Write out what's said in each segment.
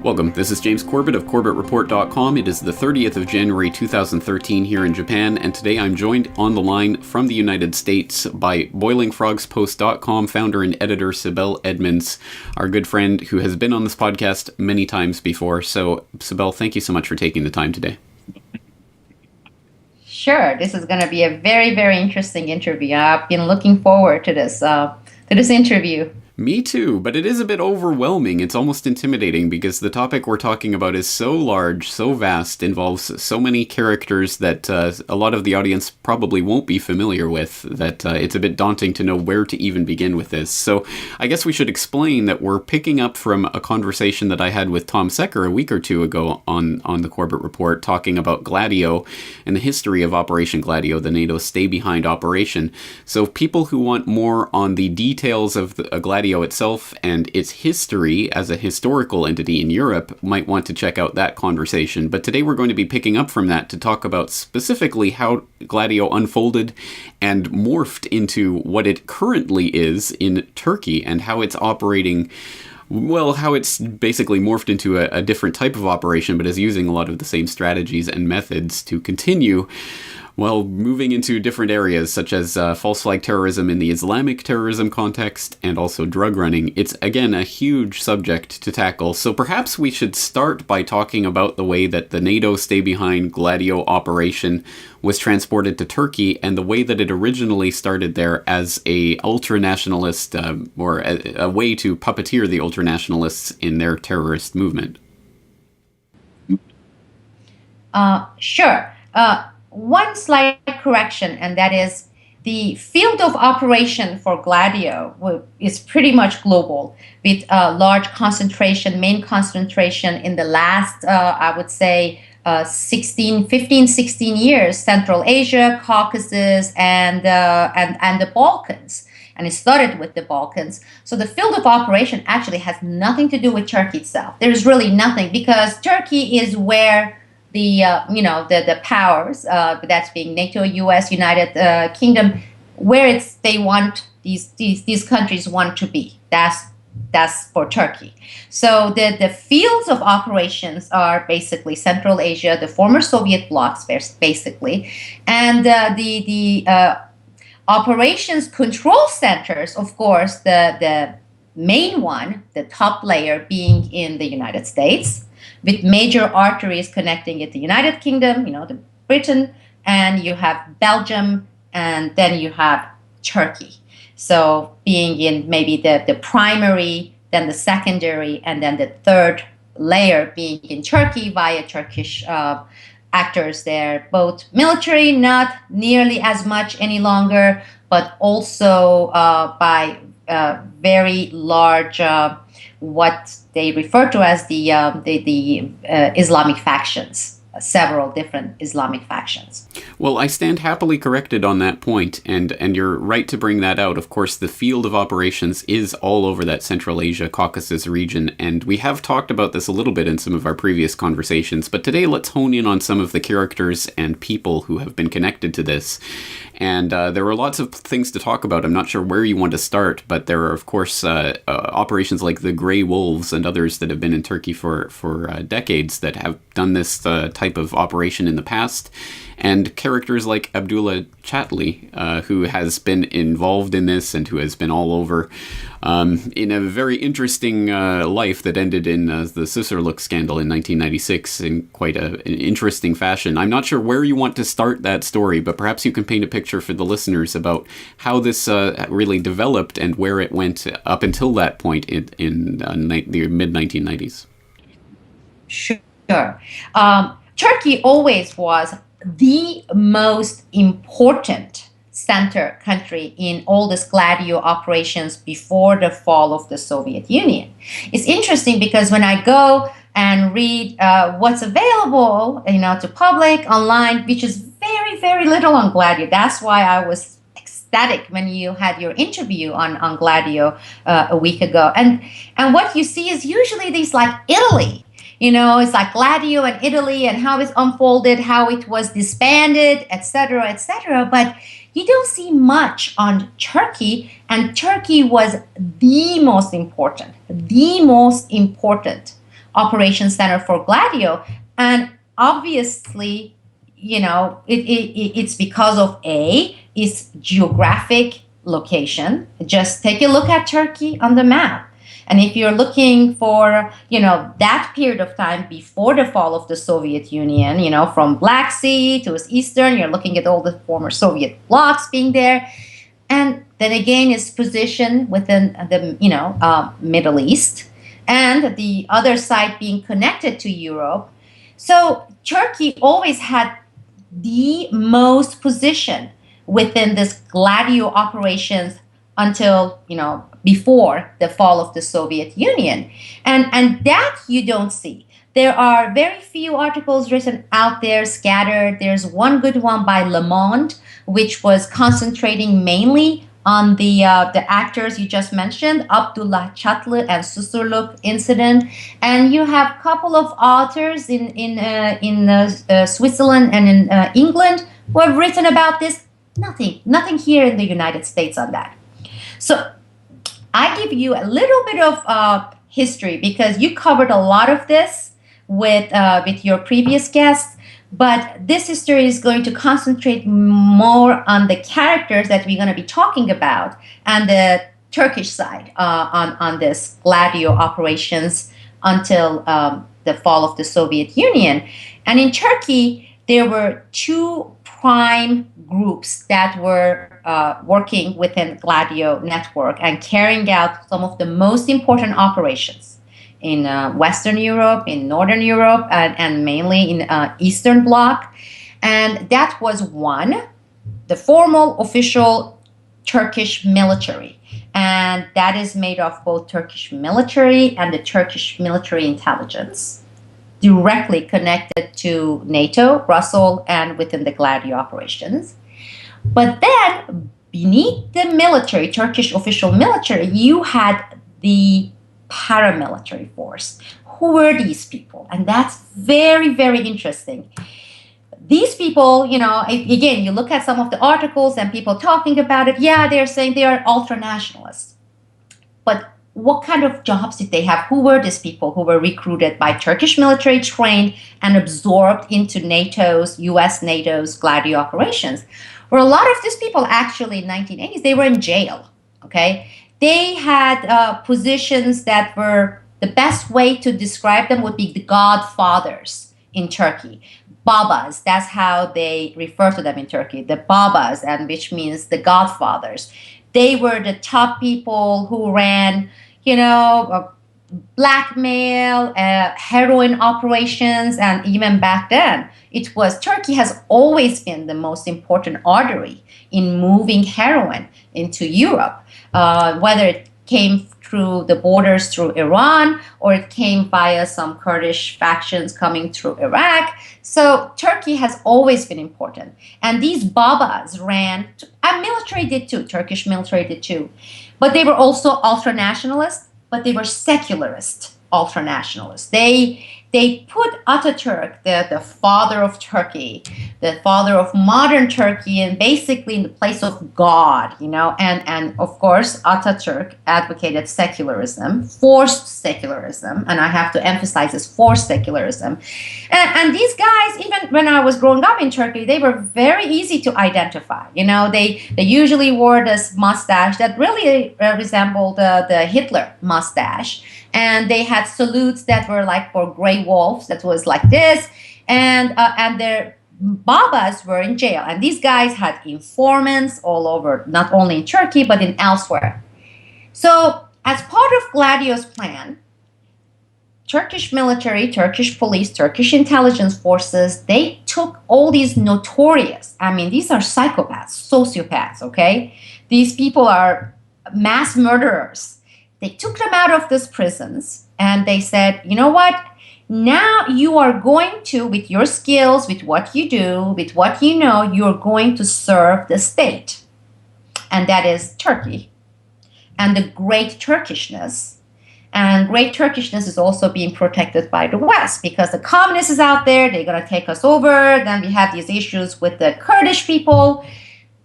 Welcome, this is James Corbett of CorbettReport.com. It is the 30th of January 2013 here in Japan, and today I'm joined on the line from the United States by Boilingfrogspost.com founder and editor Sibel Edmonds, our good friend who has been on this podcast many times before. So, Sibel, thank you so much for taking the time today. Sure, this is going to be a very, very interesting interview. I've been looking forward to this interview. Me too, but it is a bit overwhelming. It's almost intimidating because the topic we're talking about is so large, so vast, involves so many characters that a lot of the audience probably won't be familiar with, that it's a bit daunting to know where to even begin with this. So I guess we should explain that we're picking up from a conversation that I had with Tom Secker a week or two ago on the Corbett Report, talking about Gladio and the history of Operation Gladio, the NATO stay-behind operation. So people who want more on the details of Gladio itself and its history as a historical entity in Europe might want to check out that conversation. But today we're going to be picking up from that to talk about specifically how Gladio unfolded and morphed into what it currently is in Turkey, and how it's operating, well, how it's basically morphed into a different type of operation, but is using a lot of the same strategies and methods to continue, well, moving into different areas such as false flag terrorism in the Islamic terrorism context, and also drug running. It's, again, a huge subject to tackle. So perhaps we should start by talking about the way that the NATO stay-behind Gladio operation was transported to Turkey, and the way that it originally started there as a ultra-nationalist, or a way to puppeteer the ultra-nationalists in their terrorist movement. Sure. One slight correction, and that is the field of operation for Gladio is pretty much global, with a large concentration, main concentration in the last, I would say, 16 years, Central Asia, Caucasus, and the Balkans. And it started with the Balkans. So the field of operation actually has nothing to do with Turkey itself. There's really nothing, because Turkey is where the powers, that's being NATO, U.S., United Kingdom, where they want these countries want to be. That's for Turkey. So the fields of operations are basically Central Asia, the former Soviet blocs, basically, and the operations control centers, of course, the main one, the top layer, being in the United States, with major arteries connecting it to the United Kingdom, the Britain, and you have Belgium, and then you have Turkey. So being in maybe the primary, then the secondary, and then the third layer being in Turkey via Turkish actors there, both military, not nearly as much any longer, but also by very large, what they refer to as the Islamic factions, several different Islamic factions. Well, I stand happily corrected on that point, and you're right to bring that out. Of course, the field of operations is all over that Central Asia, Caucasus region, and we have talked about this a little bit in some of our previous conversations, but today let's hone in on some of the characters and people who have been connected to this. And there are lots of things to talk about. I'm not sure where you want to start, but there are, of course, operations like the Grey Wolves and others that have been in Turkey for decades that have done this type of operation in the past. And characters like Abdullah Chatli, who has been involved in this and who has been all over in a very interesting life that ended in the Sisterlook scandal in 1996 in quite an interesting fashion. I'm not sure where you want to start that story, but perhaps you can paint a picture for the listeners about how this really developed and where it went up until that point in the mid-1990s. Sure. Turkey always was the most important center country in all these Gladio operations before the fall of the Soviet Union. It's interesting because when I go and read what's available, to public online, which is very, very little on Gladio. That's why I was ecstatic when you had your interview on Gladio a week ago. And what you see is usually these like Italy. It's like Gladio and Italy and how it's unfolded, how it was disbanded, etc., etc. But you don't see much on Turkey, and Turkey was the most important operation center for Gladio. And obviously, it's because of its geographic location. Just take a look at Turkey on the map. And if you're looking for, that period of time before the fall of the Soviet Union, from Black Sea to its eastern, you're looking at all the former Soviet blocs being there. And then again, its position within the, Middle East, and the other side being connected to Europe. So Turkey always had the most position within this Gladio operations until, before the fall of the Soviet Union. And that you don't see. There are very few articles written out there, scattered. There's one good one by Le Monde, which was concentrating mainly on the actors you just mentioned, Abdullah Çatlı and Susurluk incident. And you have a couple of authors in Switzerland and in England who have written about this. Nothing here in the United States on that. So I give you a little bit of history because you covered a lot of this with your previous guests, but this history is going to concentrate more on the characters that we're going to be talking about and the Turkish side on this Gladio operations until the fall of the Soviet Union. And in Turkey, there were two prime groups that were working within Gladio network and carrying out some of the most important operations in Western Europe, in Northern Europe, and mainly in Eastern Bloc. And that was one, the formal official Turkish military. And that is made of both Turkish military and the Turkish military intelligence, directly connected to NATO, Brussels, and within the Gladio operations. But then beneath the military, Turkish official military, you had the paramilitary force. Who were these people? And that's very, very interesting. These people, again, you look at some of the articles and people talking about it. Yeah, they're saying they are ultra-nationalists. But what kind of jobs did they have? Who were these people who were recruited by Turkish military, trained and absorbed into US NATO's Gladio operations? Well, a lot of these people actually in 1980s, they were in jail, okay? They had positions that were, the best way to describe them would be the godfathers in Turkey. Babas, that's how they refer to them in Turkey, the Babas, and which means the godfathers. They were the top people who ran, blackmail, heroin operations, and even back then, Turkey has always been the most important artery in moving heroin into Europe, whether it came through the borders through Iran or it came via some Kurdish factions coming through Iraq. So Turkey has always been important. And these Babas ran, and military did too, Turkish military did too. But they were also ultra-nationalists, but they were secularist ultra-nationalists. They put Ataturk, the father of Turkey, the father of modern Turkey, and basically in the place of God, and of course Ataturk advocated secularism, forced secularism, and I have to emphasize this, forced secularism. And these guys, even when I was growing up in Turkey, they were very easy to identify. They usually wore this mustache that really resembled the Hitler mustache. And they had salutes that were like for gray wolves, that was like this. And their Babas were in jail. And these guys had informants all over, not only in Turkey, but in elsewhere. So as part of Gladio's plan, Turkish military, Turkish police, Turkish intelligence forces, they took all these notorious, these are psychopaths, sociopaths, okay? These people are mass murderers. They took them out of these prisons and they said, you know what? Now you are going to, with your skills, with what you do, with what you know, you're going to serve the state. And that is Turkey and the great Turkishness. And great Turkishness is also being protected by the West because the communists is out there. They're going to take us over. Then we have these issues with the Kurdish people.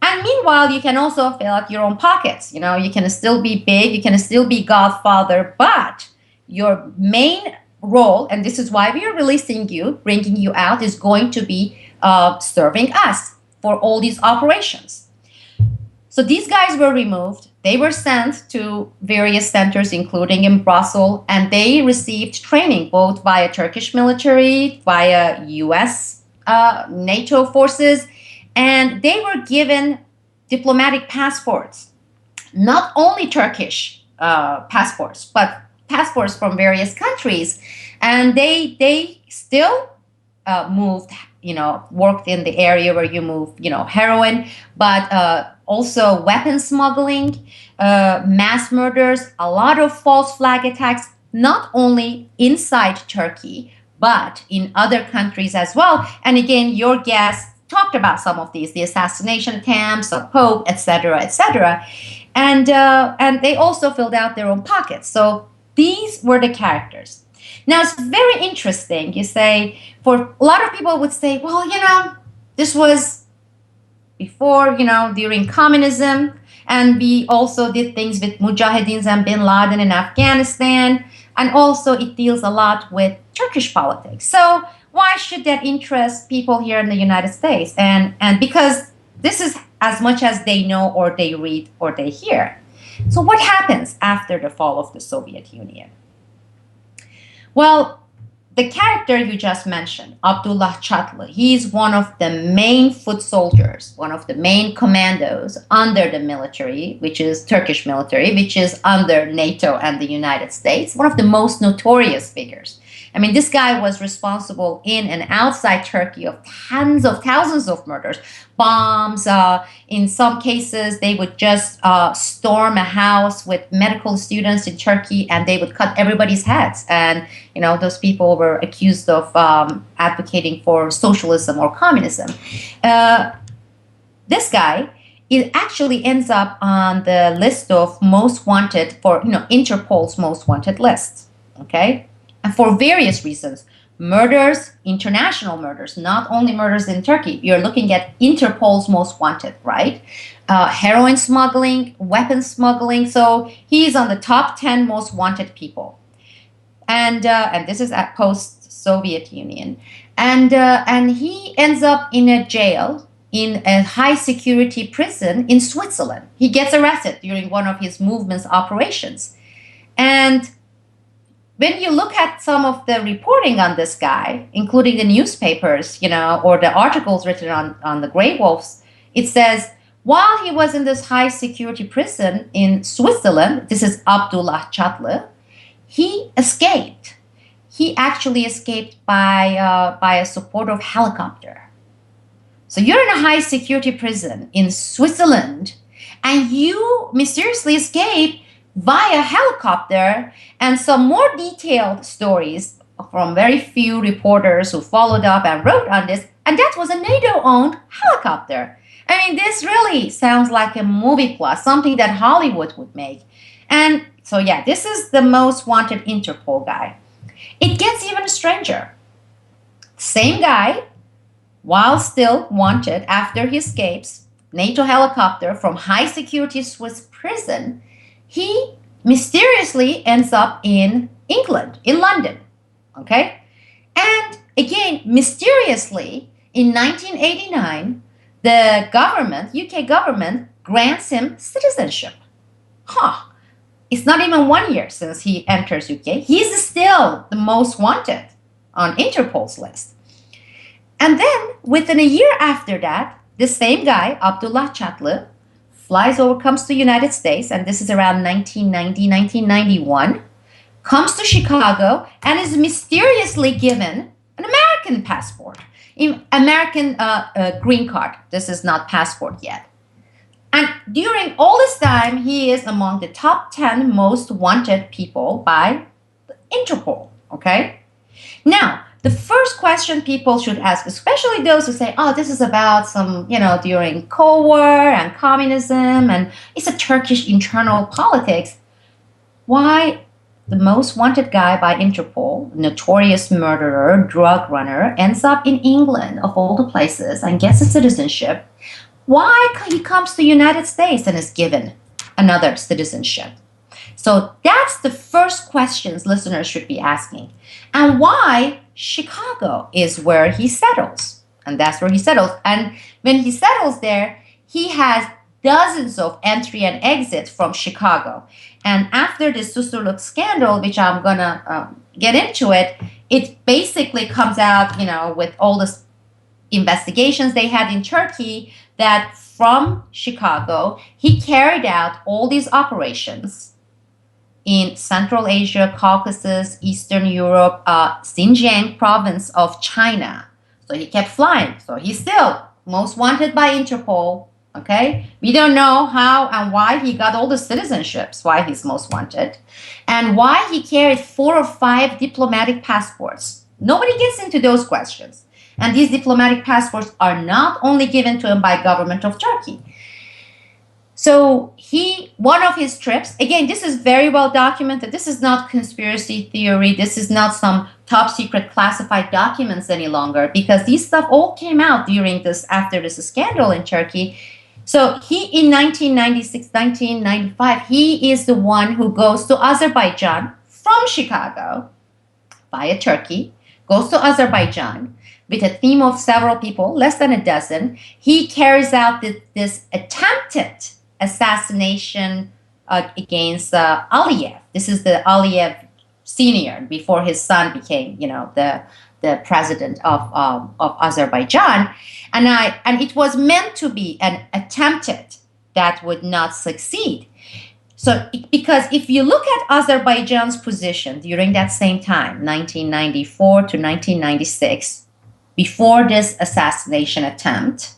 And meanwhile, you can also fill out your own pockets. You can still be big, you can still be godfather, but your main role, and this is why we are releasing you, bringing you out, is going to be serving us for all these operations. So these guys were removed. They were sent to various centers, including in Brussels, and they received training both via Turkish military, via U.S. NATO forces, and they were given diplomatic passports, not only Turkish passports, but passports from various countries, and they still moved, worked in the area where you move, heroin, but also weapon smuggling, mass murders, a lot of false flag attacks, not only inside Turkey, but in other countries as well. And again, your guest talked about some of these, the assassination attempts of Pope, etc., etc. And they also filled out their own pockets. So these were the characters. Now, it's very interesting. You say, for a lot of people would say, well, this was before, during communism, and we also did things with Mujahideen and Bin Laden in Afghanistan, and also it deals a lot with Turkish politics. So why should that interest people here in the United States? And because this is as much as they know or they read or they hear. So what happens after the fall of the Soviet Union? Well, the character you just mentioned, Abdullah Chatlı, he's one of the main foot soldiers, one of the main commandos under the military, which is Turkish military, which is under NATO and the United States, one of the most notorious figures. I mean, this guy was responsible in and outside Turkey of tens of thousands of murders, bombs. In some cases, they would just storm a house with medical students in Turkey, and they would cut everybody's heads. And, those people were accused of advocating for socialism or communism. This guy, it actually ends up on the list of most wanted for, Interpol's most wanted list. Okay? And for various reasons, murders, international murders, not only murders in Turkey. You're looking at Interpol's most wanted, right? Heroin smuggling, weapons smuggling. So he's on the top 10 most wanted people. And this is at post-Soviet Union. And he ends up in a jail, in a high-security prison in Switzerland. He gets arrested during one of his movement's operations. And when you look at some of the reporting on this guy, including the newspapers, or the articles written on the Grey Wolves, it says, while he was in this high security prison in Switzerland, this is Abdullah Chatlı, he escaped. He actually escaped by a support of helicopter. So you're in a high security prison in Switzerland, and you mysteriously escape via helicopter. And some more detailed stories from very few reporters who followed up and wrote on this, and that was a NATO-owned helicopter. I mean, this really sounds like a movie plot, something that Hollywood would make. And so, yeah, this is the most wanted Interpol guy. It gets even stranger. Same guy, while still wanted after he escapes NATO helicopter from high security Swiss prison, he mysteriously ends up in England, in London, okay? And again, mysteriously, in 1989, the government, UK government, grants him citizenship. It's not even 1 year since he enters UK. He's still the most wanted on Interpol's list. And then, within a year after that, the same guy, Abdullah Chatlı, flies over, comes to the United States, and this is around 1990, 1991, comes to Chicago, and is mysteriously given an American passport, American green card. This is not passport yet. And during all this time, he is among the top 10 most wanted people by Interpol, okay? Now, the first question people should ask, especially those who say, this is about some, during Cold War and communism, and it's a Turkish internal politics. Why the most wanted guy by Interpol, notorious murderer, drug runner, ends up in England, of all the places, and gets a citizenship? Why he comes to the United States and is given another citizenship? So that's the first questions listeners should be asking. And why Chicago is where he settles. And that's where he settles. And when he settles there, he has dozens of entry and exit from Chicago. And after the Susurluk scandal, which I'm going to get into it, it basically comes out, with all the investigations they had in Turkey, that from Chicago, he carried out all these operations in Central Asia, Caucasus, Eastern Europe, Xinjiang province of China. So he kept flying. So he's still most wanted by Interpol. Okay, we don't know how and why he got all the citizenships, why he's most wanted, and why he carried 4 or 5 diplomatic passports. Nobody gets into those questions. And these diplomatic passports are not only given to him by government of Turkey. So one of his trips, again, this is very well documented. This is not conspiracy theory. This is not some top secret classified documents any longer, because these stuff all came out after this scandal in Turkey. So he, in 1996, 1995, he is the one who goes to Azerbaijan from Chicago via Turkey, goes to Azerbaijan with a team of several people, less than a dozen. He carries out this attempted assassination against Aliyev. This is the Aliyev senior, before his son became, the president of Azerbaijan. And it was meant to be an attempted that would not succeed. So, because if you look at Azerbaijan's position during that same time, 1994 to 1996, before this assassination attempt,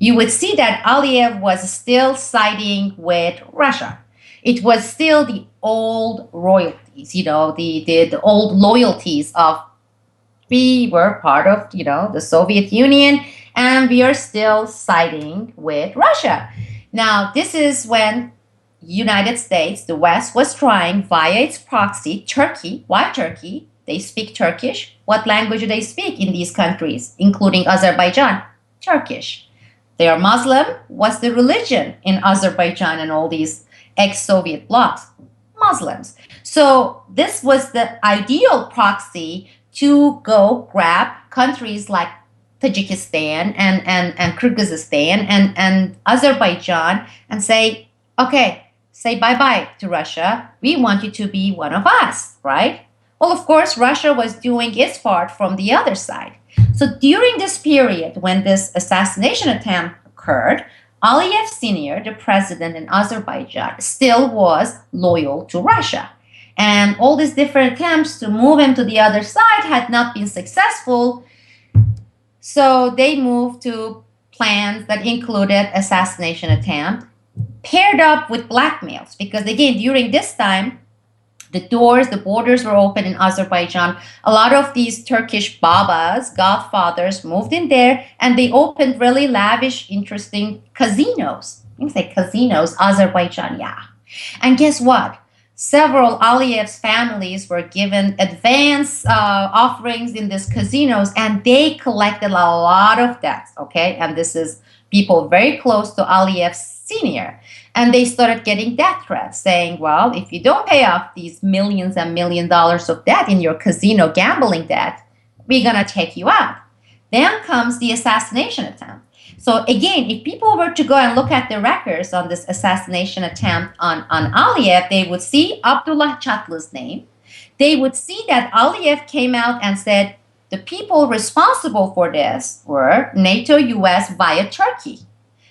you would see that Aliyev was still siding with Russia. It was still the old royalties, the old loyalties of, we were part of, the Soviet Union, and we are still siding with Russia. Now, this is when United States, the West, was trying via its proxy, Turkey. Why Turkey? They speak Turkish. What language do they speak in these countries, including Azerbaijan? Turkish. They are Muslim. What's the religion in Azerbaijan and all these ex-Soviet blocs? Muslims. So this was the ideal proxy to go grab countries like Tajikistan and Kyrgyzstan and Azerbaijan and say, okay, say bye-bye to Russia. We want you to be one of us, right? Well, of course, Russia was doing its part from the other side. So during this period, when this assassination attempt occurred, Aliyev Sr., the president in Azerbaijan, still was loyal to Russia. And all these different attempts to move him to the other side had not been successful. So they moved to plans that included assassination attempt, paired up with blackmails. Because again, during this time, the borders were open in Azerbaijan. A lot of these Turkish babas, godfathers, moved in there, and they opened really lavish, interesting casinos. You can say casinos, Azerbaijan, yeah. And guess what? Several Aliyev's families were given advance offerings in these casinos, and they collected a lot of debts, okay? And this is people very close to Aliyev Sr., and they started getting death threats saying, well, if you don't pay off these millions and $1 million of debt in your casino gambling debt, we're going to take you out. Then comes the assassination attempt. So again, if people were to go and look at the records on this assassination attempt on Aliyev, they would see Abdullah Chatlı's name. They would see that Aliyev came out and said the people responsible for this were NATO, US via Turkey.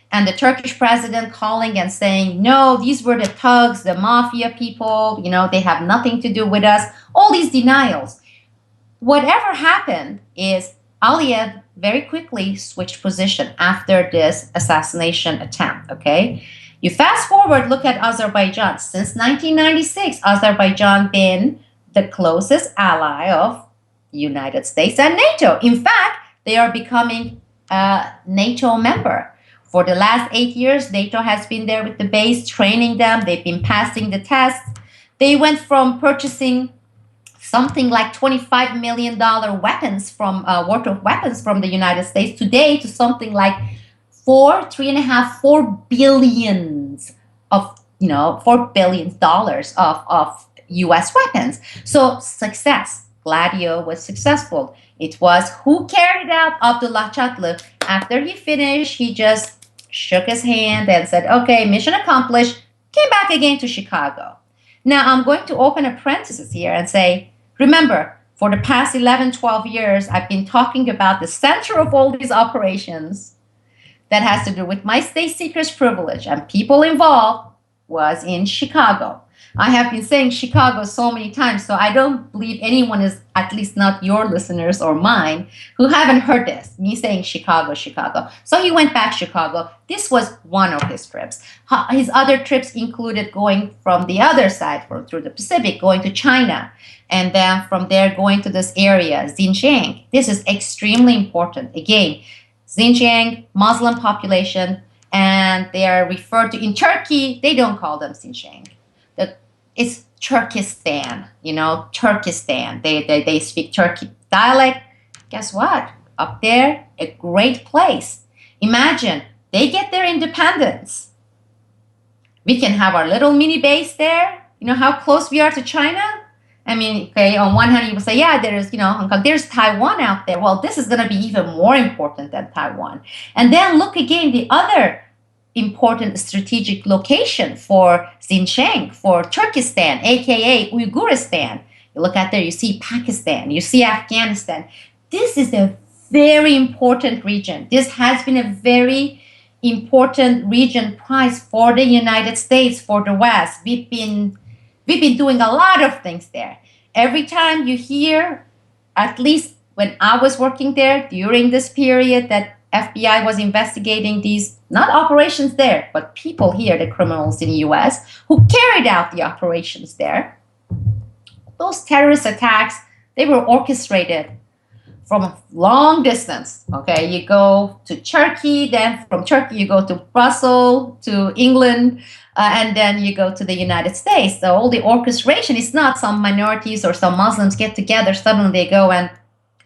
And the Turkish president calling and saying, no, these were the thugs, the mafia people, they have nothing to do with us. All these denials. Whatever happened is Aliyev very quickly switched position after this assassination attempt, okay? You fast forward, look at Azerbaijan. Since 1996, Azerbaijan been the closest ally of the United States and NATO. In fact, they are becoming a NATO member. For the last 8 years, NATO has been there with the base, training them. They've been passing the tests. They went from purchasing something like $25 million worth of weapons from the United States today to something like 4 billions of $4 billion of US weapons. So success. Gladio was successful. It was who carried out Abdullah Chatlı. After he finished, he just shook his hand and said, okay, mission accomplished, came back again to Chicago. Now I'm going to open a parenthesis here and say, remember, for the past 11, 12 years, I've been talking about the center of all these operations that has to do with my state secrets privilege and people involved was in Chicago. I have been saying Chicago so many times, so I don't believe anyone is, at least not your listeners or mine, who haven't heard this, me saying Chicago, Chicago. So he went back to Chicago. This was one of his trips. His other trips included going from the other side, through the Pacific, going to China, and then from there going to this area, Xinjiang. This is extremely important. Again, Xinjiang, Muslim population, and they are referred to in Turkey, they don't call them Xinjiang. It's Turkestan, Turkestan. They speak Turkey dialect. Guess what? Up there, a great place. Imagine, they get their independence. We can have our little mini base there. You know how close we are to China? I mean, okay, on one hand, you would say, yeah, Hong Kong, there's Taiwan out there. Well, this is going to be even more important than Taiwan. And then look again, the other important strategic location for Xinjiang, for Turkestan, aka Uyguristan. You look at there, you see Pakistan, you see Afghanistan. This is a very important region. This has been a very important region prize for the United States, for the West. We've been doing a lot of things there. Every time you hear, at least when I was working there during this period that FBI was investigating these, not operations there, but people here, the criminals in the US, who carried out the operations there. Those terrorist attacks, they were orchestrated from a long distance. Okay, you go to Turkey, then from Turkey you go to Brussels, to England, and then you go to the United States. So all the orchestration is not some minorities or some Muslims get together, suddenly they go and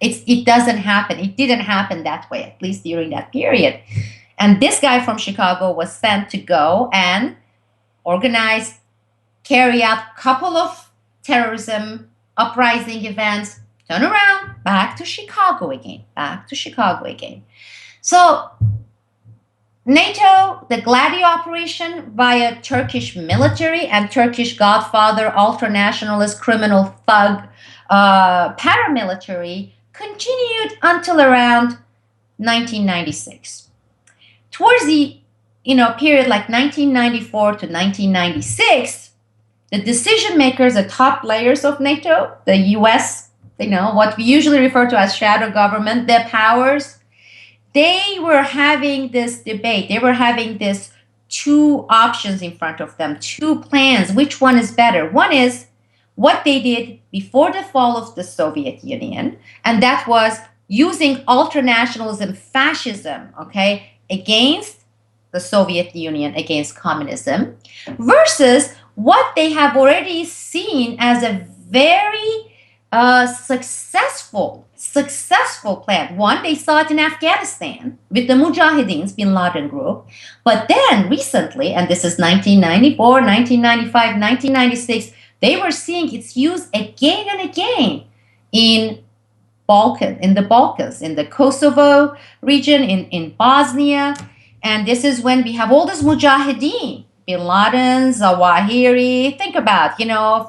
it doesn't happen. It didn't happen that way, at least during that period. And this guy from Chicago was sent to go and organize, carry out a couple of terrorism uprising events, turn around, back to Chicago again. So NATO, the Gladio operation via Turkish military and Turkish Godfather, ultranationalist, criminal thug, paramilitary continued until around 1996. Towards the period like 1994 to 1996, the decision makers, the top layers of NATO, the US, what we usually refer to as shadow government, their powers, they were having this debate. They were having this two options in front of them, two plans. Which one is better? One is what they did before the fall of the Soviet Union, and that was using ultranationalism, fascism, against the Soviet Union, against communism, versus what they have already seen as a very successful plan. One, they saw it in Afghanistan with the Mujahideens, Bin Laden group. But then recently, and this is 1994, 1995, 1996, they were seeing its use again and again in the Balkans, in the Kosovo region, in Bosnia. And this is when we have all this Mujahideen, Bin Laden, Zawahiri. Think about,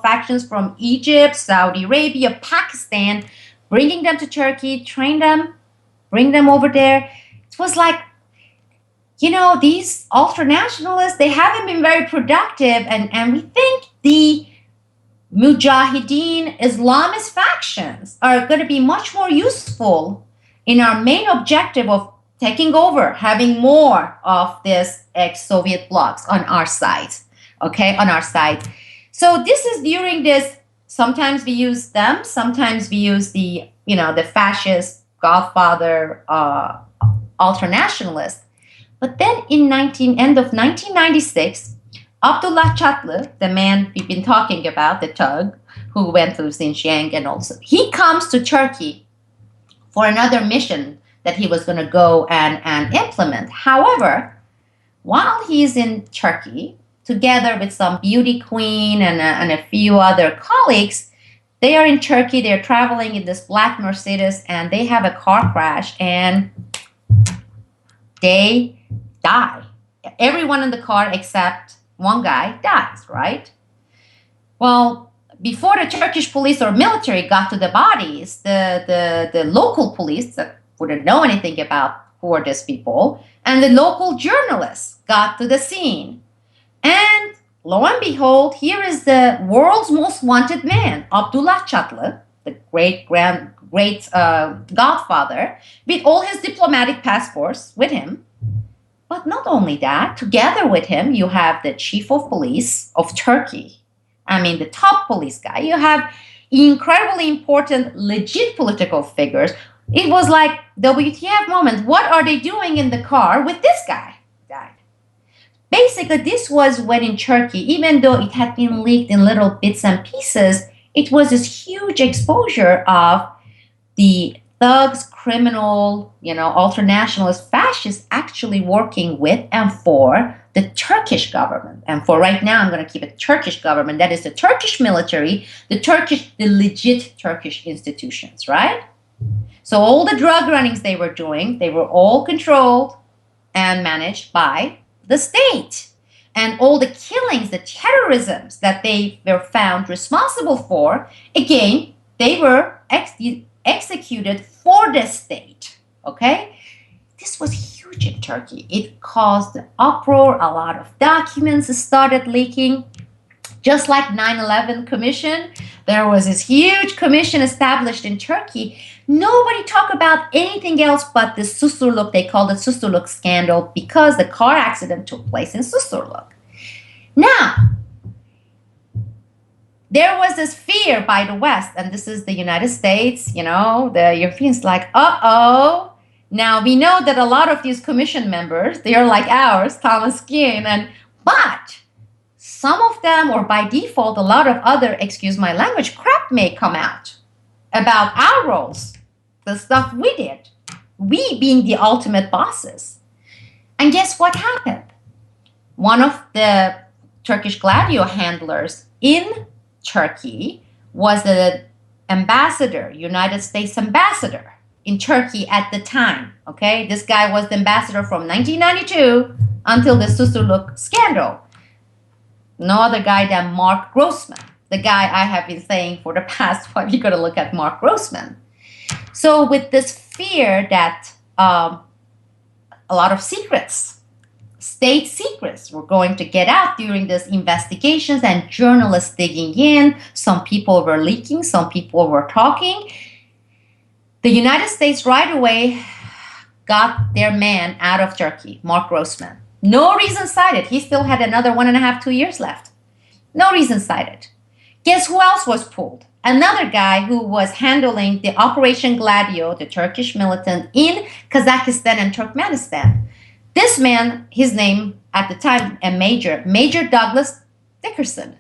factions from Egypt, Saudi Arabia, Pakistan, bringing them to Turkey, train them, bring them over there. It was like, these ultranationalists, they haven't been very productive. And we think the Mujahideen Islamist factions are going to be much more useful in our main objective of taking over, having more of this ex-Soviet blocs on our side, So this is during this, sometimes we use them, sometimes we use the fascist Godfather ultranationalist. But then end of 1996, Abdullah Chatlı, the man we've been talking about, the thug who went to Xinjiang, and also he comes to Turkey for another mission that he was going to go and implement. However, while he's in Turkey, together with some beauty queen and a few other colleagues. They are in Turkey. They're traveling in this black Mercedes, and they have a car crash, and they die. Everyone in the car except one guy dies, right? Well, before the Turkish police or military got to the bodies, the local police that wouldn't know anything about who are these people, and the local journalists got to the scene. And lo and behold, here is the world's most wanted man, Abdullah Çatlı, the great godfather, with all his diplomatic passports with him. But not only that, together with him, you have the chief of police of Turkey. I mean, the top police guy. You have incredibly important, legit political figures. It was like WTF moment. What are they doing in the car with this guy? Died. Basically, this was when in Turkey, even though it had been leaked in little bits and pieces, it was this huge exposure of the thugs, criminal, ultranationalist fascists actually working with and for the Turkish government. And for right now, I'm going to keep it Turkish government. That is the Turkish military, the legit Turkish institutions, right? So all the drug runnings they were doing, they were all controlled and managed by the state. And all the killings, the terrorisms that they were found responsible for, again, they were executed for the state. Okay? This was huge in Turkey. It caused an uproar. A lot of documents started leaking. Just like 9/11 Commission, there was this huge commission established in Turkey. Nobody talked about anything else but the Susurluk. They called it Susurluk scandal because the car accident took place in Susurluk. Now, there was this fear by the West, and this is the United States, the Europeans like, uh-oh. Now, we know that a lot of these commission members, they are like ours, Thomas Keane, but some of them, or by default, a lot of other, excuse my language, crap may come out about our roles, the stuff we did, we being the ultimate bosses. And guess what happened? One of the Turkish Gladio handlers in Turkey was the ambassador, United States ambassador in Turkey at the time. Okay, this guy was the ambassador from 1992 until the Susurluk scandal. No other guy than Mark Grossman, the guy I have been saying for the past while. You got to look at Mark Grossman. So with this fear that a lot of secrets, state secrets, were going to get out during these investigations, and journalists digging in, some people were leaking, some people were talking. The United States right away got their man out of Turkey, Mark Grossman. No reason cited. He still had another 1.5, 2 years left. No reason cited. Guess who else was pulled? Another guy who was handling the Operation Gladio, the Turkish militant in Kazakhstan and Turkmenistan. This man, his name at the time, Major Douglas Dickerson.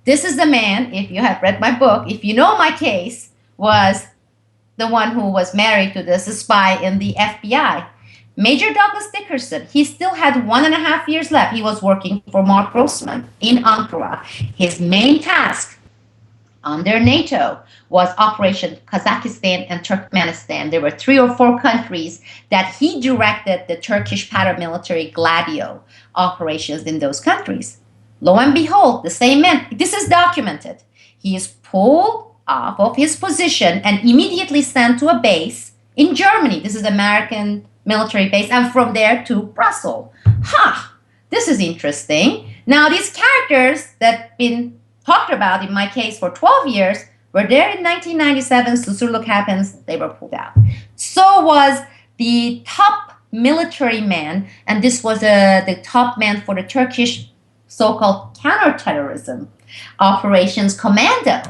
This is the man, if you have read my book, if you know my case, was the one who was married to this spy in the FBI. Major Douglas Dickerson, he still had 1.5 years left. He was working for Mark Grossman in Ankara. His main task under NATO was Operation Kazakhstan and Turkmenistan. There were 3 or 4 countries that he directed the Turkish paramilitary Gladio operations in those countries. Lo and behold, the same man, this is documented. He is pulled off of his position and immediately sent to a base in Germany. This is American military base, and from there to Brussels. This is interesting. Now, these characters that been talked about in my case for 12 years were there in 1997. Susurluk happens, they were pulled out. So was the top military man, and this was the top man for the Turkish so-called counterterrorism operations commando,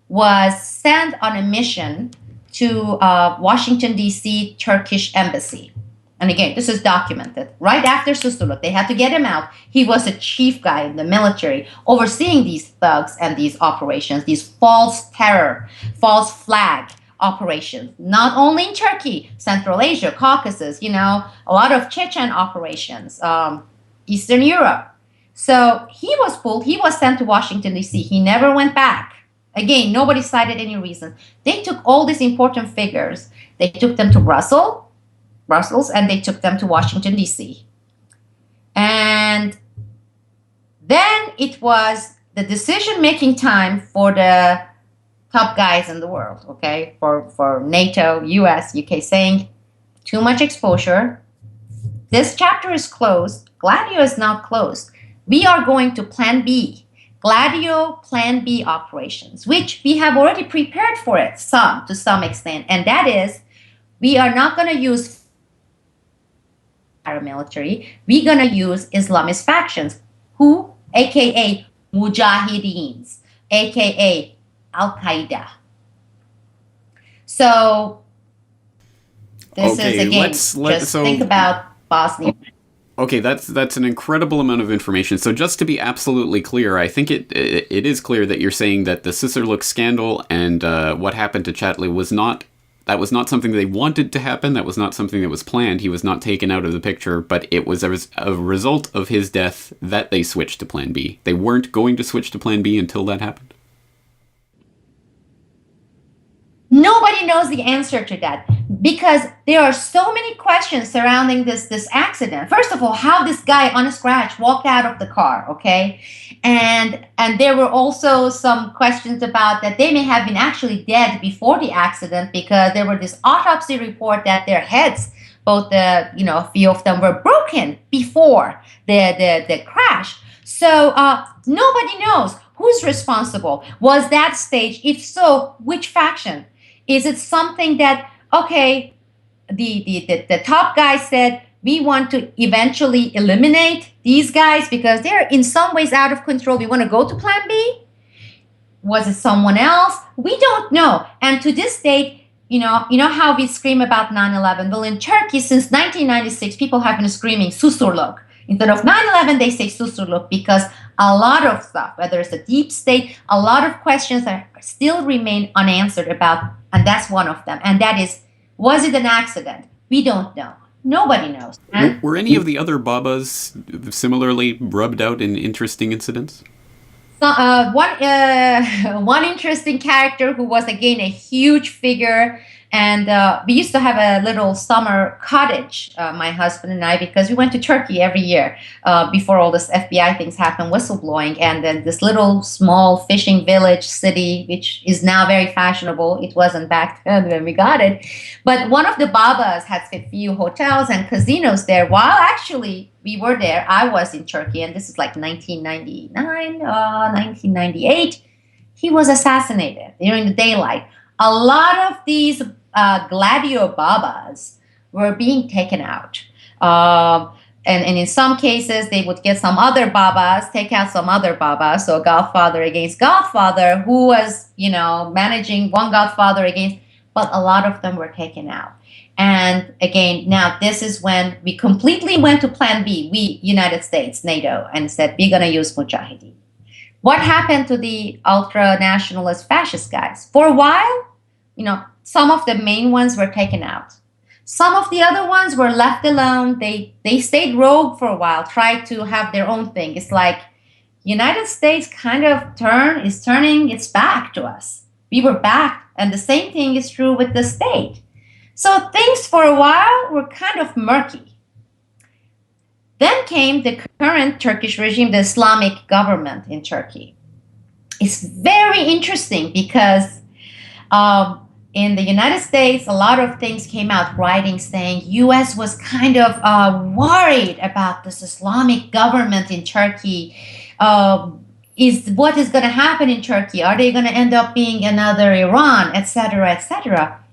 was sent on a mission to Washington, D.C. Turkish embassy. And again, this is documented. Right after Susurluk, they had to get him out. He was a chief guy in the military overseeing these thugs and these operations, these false terror, false flag operations, not only in Turkey, Central Asia, Caucasus, a lot of Chechen operations, Eastern Europe. So he was pulled. He was sent to Washington, D.C. He never went back. Again, nobody cited any reason. They took all these important figures. They took them to Brussels, and they took them to Washington, D.C. And then it was the decision-making time for the top guys in the world, okay, for NATO, US, UK, saying too much exposure. This chapter is closed. Gladio is now closed. We are going to Plan B, Gladio Plan B operations, which we have already prepared for it, to some extent, and that is we are not going to use paramilitary. We're going to use Islamist factions, who, aka Mujahideens, aka Al Qaeda. So this is again think about Bosnia. Okay, that's an incredible amount of information. So just to be absolutely clear, I think it is clear that you're saying that the Siserlook scandal and what happened to Chatley was not something they wanted to happen. That was not something that was planned. He was not taken out of the picture, but it was a result of his death that they switched to Plan B. They weren't going to switch to Plan B until that happened. Nobody knows the answer to that because there are so many questions surrounding this accident. First of all, how this guy on a scratch walked out of the car, okay? And there were also some questions about that they may have been actually dead before the accident because there were this autopsy report that their heads, both a few of them were broken before the crash. So nobody knows who's responsible. Was that staged? If so, which faction? Is it something that, okay, the top guy said, we want to eventually eliminate these guys because they're in some ways out of control. We want to go to Plan B? Was it someone else? We don't know. And to this date, you know how we scream about 9/11? Well, in Turkey, since 1996, people have been screaming Susurluk. Instead of 9/11, they say Susurluk because a lot of stuff, whether it's the deep state, a lot of questions still remain unanswered about, and that's one of them. And that is, was it an accident? We don't know. Nobody knows. Were any of the other Babas similarly rubbed out in interesting incidents? One interesting character who was, again, a huge figure. And we used to have a little summer cottage, my husband and I, because we went to Turkey every year before all this FBI things happened, whistleblowing. And then this little small fishing village city, which is now very fashionable. It wasn't back then when we got it. But one of the Babas had a few hotels and casinos there. While actually we were there, I was in Turkey, and this is like 1999, 1998. He was assassinated during the daylight. A lot of these Gladio Babas were being taken out. And in some cases, they would get some other Babas, take out some other Babas. So Godfather against Godfather, who was, managing one Godfather against, but a lot of them were taken out. And again, now this is when we completely went to Plan B, we, United States, NATO, and said, we're going to use Mujahideen. What happened to the ultra-nationalist fascist guys? For a while, some of the main ones were taken out. Some of the other ones were left alone. They stayed rogue for a while, tried to have their own thing. It's like United States kind of is turning its back to us. We were back, and the same thing is true with the state. So things for a while were kind of murky. Then came the current Turkish regime, the Islamic government in Turkey. It's very interesting because in the United States, a lot of things came out, writing saying U.S. was kind of worried about this Islamic government in Turkey. What is going to happen in Turkey? Are they going to end up being another Iran, etc., etc.?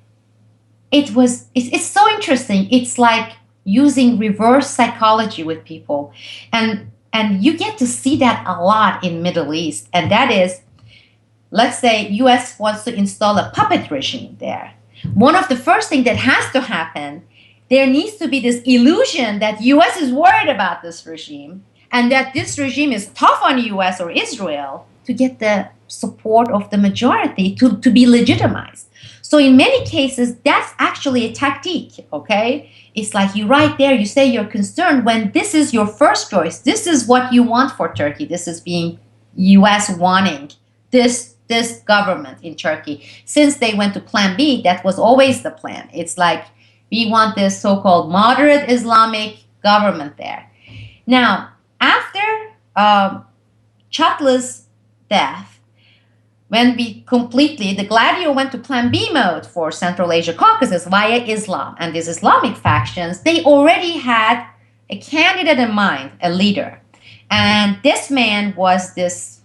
It's so interesting. It's like using reverse psychology with people, and you get to see that a lot in Middle East, and that is, let's say U.S. wants to install a puppet regime there. One of the first things that has to happen, there needs to be this illusion that U.S. is worried about this regime and that this regime is tough on U.S. or Israel to get the support of the majority to be legitimized. So in many cases, that's actually a tactic, okay? It's like you right there, you say you're concerned when this is your first choice. This is what you want for Turkey. This is being U.S. wanting this government in Turkey. Since they went to Plan B, that was always the plan. It's like we want this so-called moderate Islamic government there. Now, after Chatla's death, when the Gladio went to Plan B mode for Central Asia Caucasus via Islam and these Islamic factions, they already had a candidate in mind, a leader. And this man was this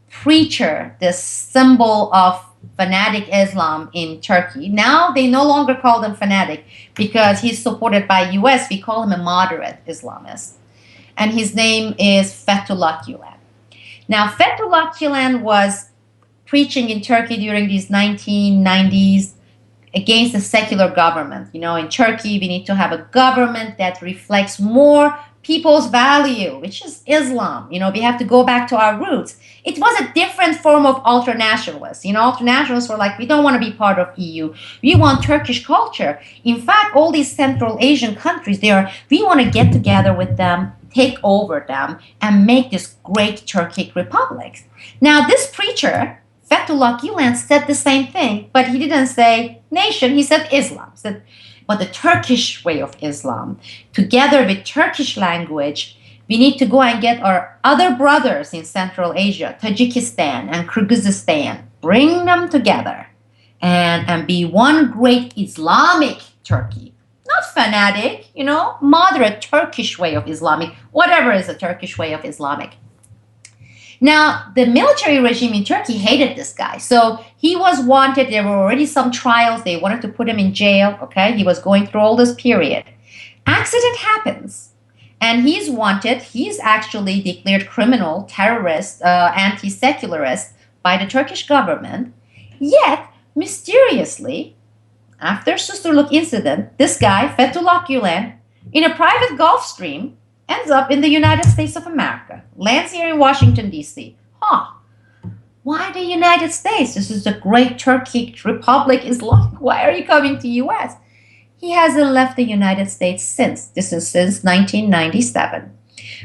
preacher, this symbol of fanatic Islam in Turkey. Now they no longer call him fanatic because he's supported by US. We call him a moderate Islamist. And his name is Fethullah Gulen. Now, Fethullah Gulen was preaching in Turkey during these 1990s against the secular government. You know, in Turkey, we need to have a government that reflects more people's value, which is Islam. You know, we have to go back to our roots. It was a different form of ultranationalists. You know, ultranationalists were like, we don't want to be part of EU. We want Turkish culture. In fact, all these Central Asian countries, we want to get together with them, take over them, and make this great Turkic republic. Now, this preacher, Fethullah Gulen, said the same thing, but he didn't say nation, he said Islam. He said, but the Turkish way of Islam, together with Turkish language, we need to go and get our other brothers in Central Asia, Tajikistan and Kyrgyzstan, bring them together and be one great Islamic Turkey. Not fanatic, you know, moderate Turkish way of Islamic, whatever is the Turkish way of Islamic. Now, the military regime in Turkey hated this guy. So he was wanted. There were already some trials. They wanted to put him in jail. Okay. He was going through all this period. Accident happens. And he's wanted. He's actually declared criminal, terrorist, anti-secularist by the Turkish government. Yet, mysteriously, after Susurluk incident, this guy, Fethullah Gulen, in a private Gulf Stream, ends up in the United States of America, lands here in Washington, D.C. Why the United States? This is a great Turkic republic, Islam. Why are you coming to U.S.? He hasn't left the United States since. This is since 1997.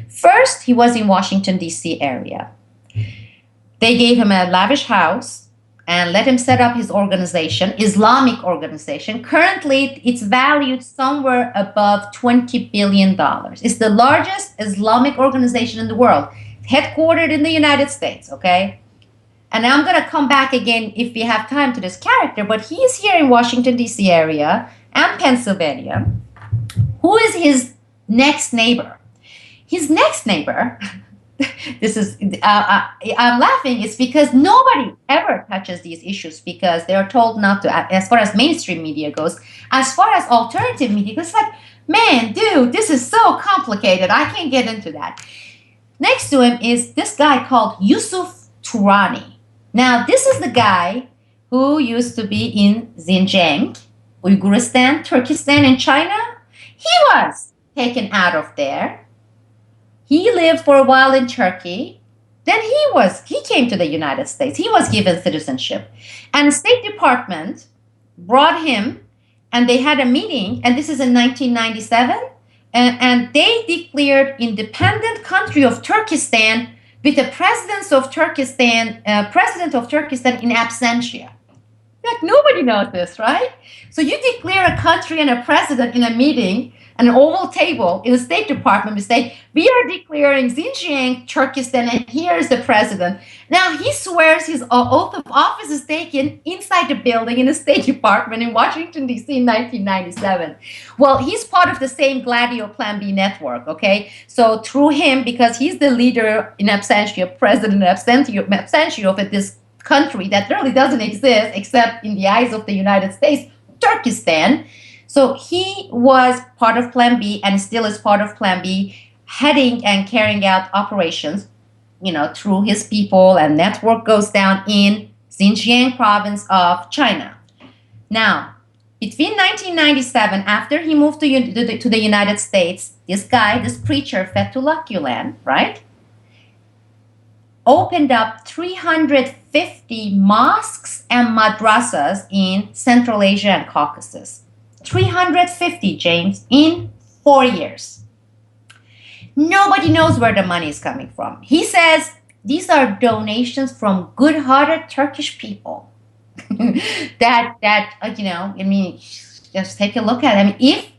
First, he was in Washington, D.C. area. They gave him a lavish house and let him set up his organization, Islamic organization. Currently, it's valued somewhere above $20 billion. It's the largest Islamic organization in the world, headquartered in the United States, okay? And I'm going to come back again if we have time to this character, but he's here in Washington, D.C. area and Pennsylvania. Who is his next neighbor? His next neighbor... This is I'm laughing. It's because nobody ever touches these issues because they are told not to. As far as mainstream media goes, as far as alternative media goes, it's like, man, dude, this is so complicated. I can't get into that. Next to him is this guy called Yusuf Turani. Now, this is the guy who used to be in Xinjiang, Uyghuristan, Turkestan, in China. He was taken out of there. He lived for a while in Turkey. Then he came to the United States. He was given citizenship. And the State Department brought him and they had a meeting. And this is in 1997. And they declared independent country of Turkestan with the president of Turkestan in absentia. Like, nobody knows this, right? So you declare a country and a president in a meeting, an oval table in the State Department, to say, we are declaring Xinjiang, Turkestan, and here is the president. Now, he swears his oath of office is taken inside the building in the State Department in Washington, D.C. in 1997. Well, he's part of the same Gladio Plan B network, okay? So through him, because he's the leader in absentia, president in absentia of this country that really doesn't exist except in the eyes of the United States, Turkestan. So he was part of Plan B and still is part of Plan B, heading and carrying out operations, you know, through his people, and network goes down in Xinjiang province of China. Now, between 1997, after he moved to the United States, this guy, this preacher, Fethullah Gulen, right, opened up 350 350 mosques and madrasas in Central Asia and Caucasus. 350, James, in 4 years. Nobody knows where the money is coming from. He says these are donations from good-hearted Turkish people. I mean, just take a look at it. I mean, if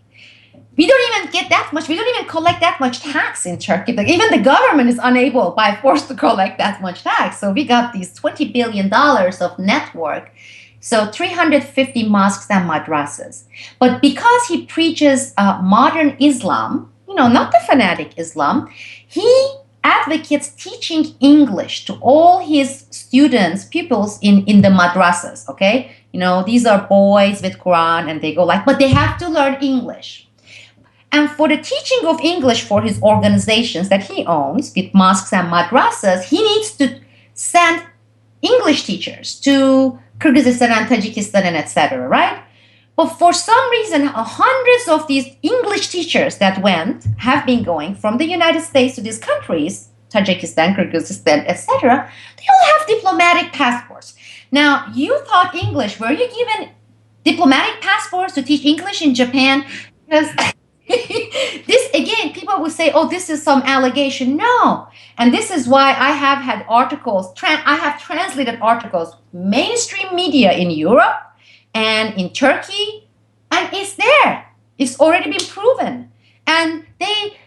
we don't even get that much, we don't even collect that much tax in Turkey. Like, even the government is unable by force to collect that much tax. So we got these $20 billion of network. So 350 mosques and madrasas. But because he preaches modern Islam, not the fanatic Islam, he advocates teaching English to all his students, pupils in the madrasas, okay? These are boys with Quran and they go but they have to learn English. And for the teaching of English for his organizations that he owns with mosques and madrasas, he needs to send English teachers to Kyrgyzstan and Tajikistan and etc., right? But for some reason, hundreds of these English teachers that have been going from the United States to these countries, Tajikistan, Kyrgyzstan, etc., they all have diplomatic passports. Now, you taught English. Were you given diplomatic passports to teach English in Japan? Because this, again, people will say, oh, this is some allegation. No. And this is why I have had articles, I have translated articles, mainstream media in Europe and in Turkey, and it's there. It's already been proven. And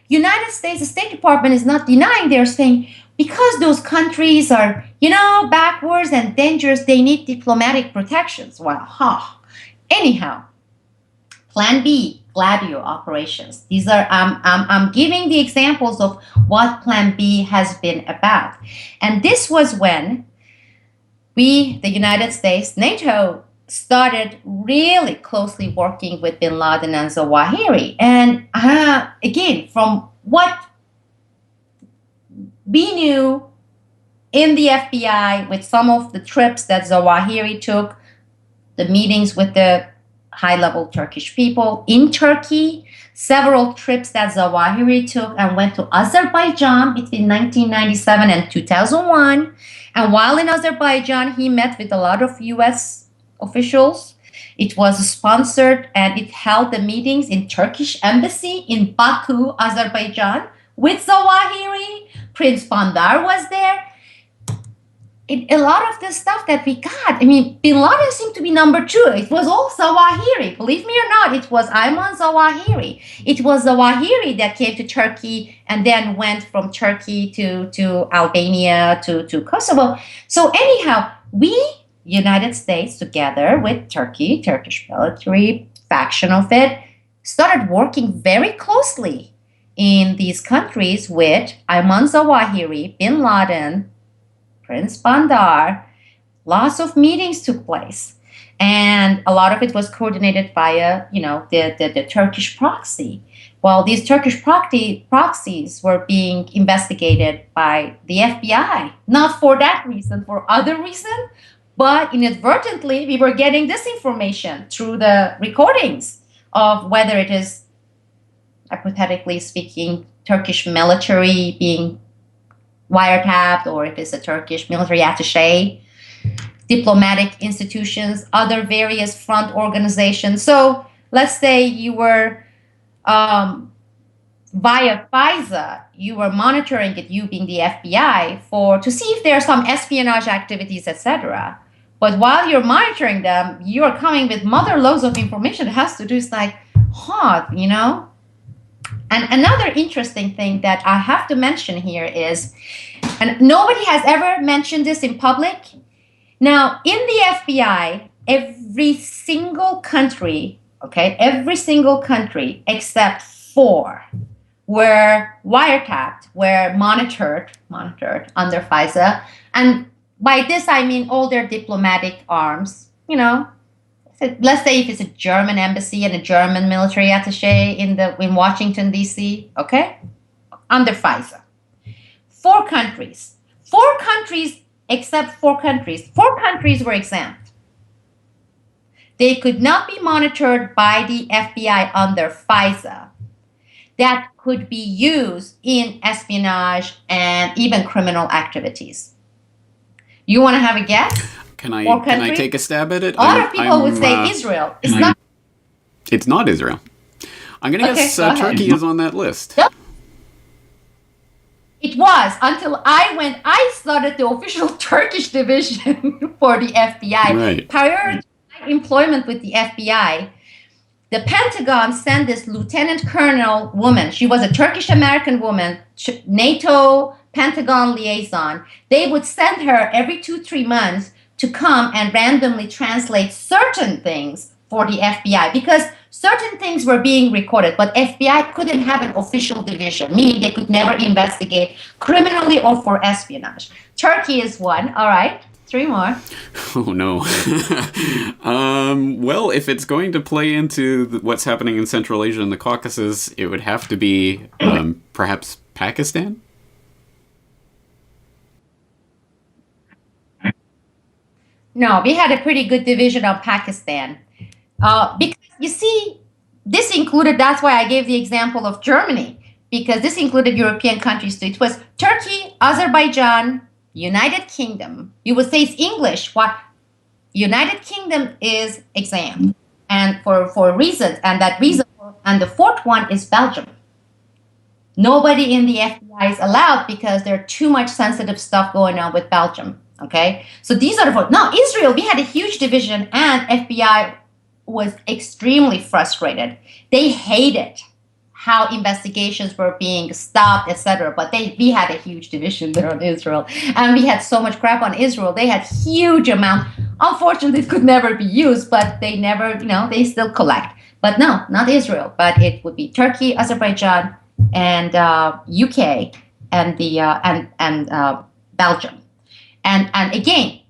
United States, the State Department is not denying. They're saying because those countries are, backwards and dangerous, they need diplomatic protections. Well, anyhow, Plan B, Gladio operations. These are, I'm giving the examples of what Plan B has been about. And this was when the United States, NATO, started really closely working with bin Laden and Zawahiri. And again, from what we knew in the FBI with some of the trips that Zawahiri took, the meetings with the high-level Turkish people in Turkey, several trips that Zawahiri took and went to Azerbaijan between 1997 and 2001. And while in Azerbaijan, he met with a lot of U.S. officials. It was sponsored and it held the meetings in Turkish embassy in Baku, Azerbaijan with Zawahiri. Prince Bandar was there. A lot of the stuff that we got, bin Laden seemed to be number two. It was all Zawahiri. Believe me or not, it was Ayman Zawahiri. It was Zawahiri that came to Turkey and then went from Turkey to Albania to Kosovo. So anyhow, United States, together with Turkish military faction of it, started working very closely in these countries with Ayman Zawahiri, bin Laden, Prince Bandar. Lots of meetings took place. And a lot of it was coordinated via, the Turkish proxy. Well, these Turkish proxies were being investigated by the FBI, not for that reason, for other reason. But inadvertently, we were getting this information through the recordings of whether it is, hypothetically speaking, Turkish military being wiretapped, or if it's a Turkish military attaché, diplomatic institutions, other various front organizations. So let's say you were, via FISA, you were monitoring it, you being the FBI, to see if there are some espionage activities, etc. But while you're monitoring them, you are coming with mother loads of information. It has to do with And another interesting thing that I have to mention here is, and nobody has ever mentioned this in public. Now, in the FBI, every single country except 4 were wiretapped, were monitored under FISA. And by this, I mean all their diplomatic arms, let's say if it's a German embassy and a German military attaché in Washington, D.C., okay? Under FISA. 4 countries, except 4 countries. 4 countries were exempt. They could not be monitored by the FBI under FISA. That could be used in espionage and even criminal activities. You want to have a guess? Can Or I country? take a stab at it? A lot of people would say Israel. It's not. It's not Israel. I'm gonna Okay, guess go ahead. Turkey is on that list. No, it was until I started the official Turkish division for the FBI. Right. Prior to my employment with the FBI, the Pentagon sent this lieutenant colonel woman. She was a Turkish American woman, NATO Pentagon liaison. They would send her every 2-3 months to come and randomly translate certain things for the FBI because certain things were being recorded, but FBI couldn't have an official division, meaning they could never investigate criminally or for espionage. Turkey is one. All right. 3 more. Oh no. Well, if it's going to play into what's happening in Central Asia and the Caucasus, it would have to be perhaps Pakistan? No, we had a pretty good division of Pakistan. Because you see, this included, that's why I gave the example of Germany, because this included European countries too. It was Turkey, Azerbaijan, United Kingdom. You would say it's English. What United Kingdom is exempt, and for reasons, and that reason, and the fourth one is Belgium. Nobody in the FBI is allowed because there's too much sensitive stuff going on with Belgium. Okay, so these are the four. Now Israel, we had a huge division, and FBI was extremely frustrated. They hated how investigations were being stopped, etc. But we had a huge division there on Israel, and we had so much crap on Israel. They had huge amount. Unfortunately, it could never be used, but they never, they still collect. But no, not Israel. But it would be Turkey, Azerbaijan, and UK, and the Belgium. And again,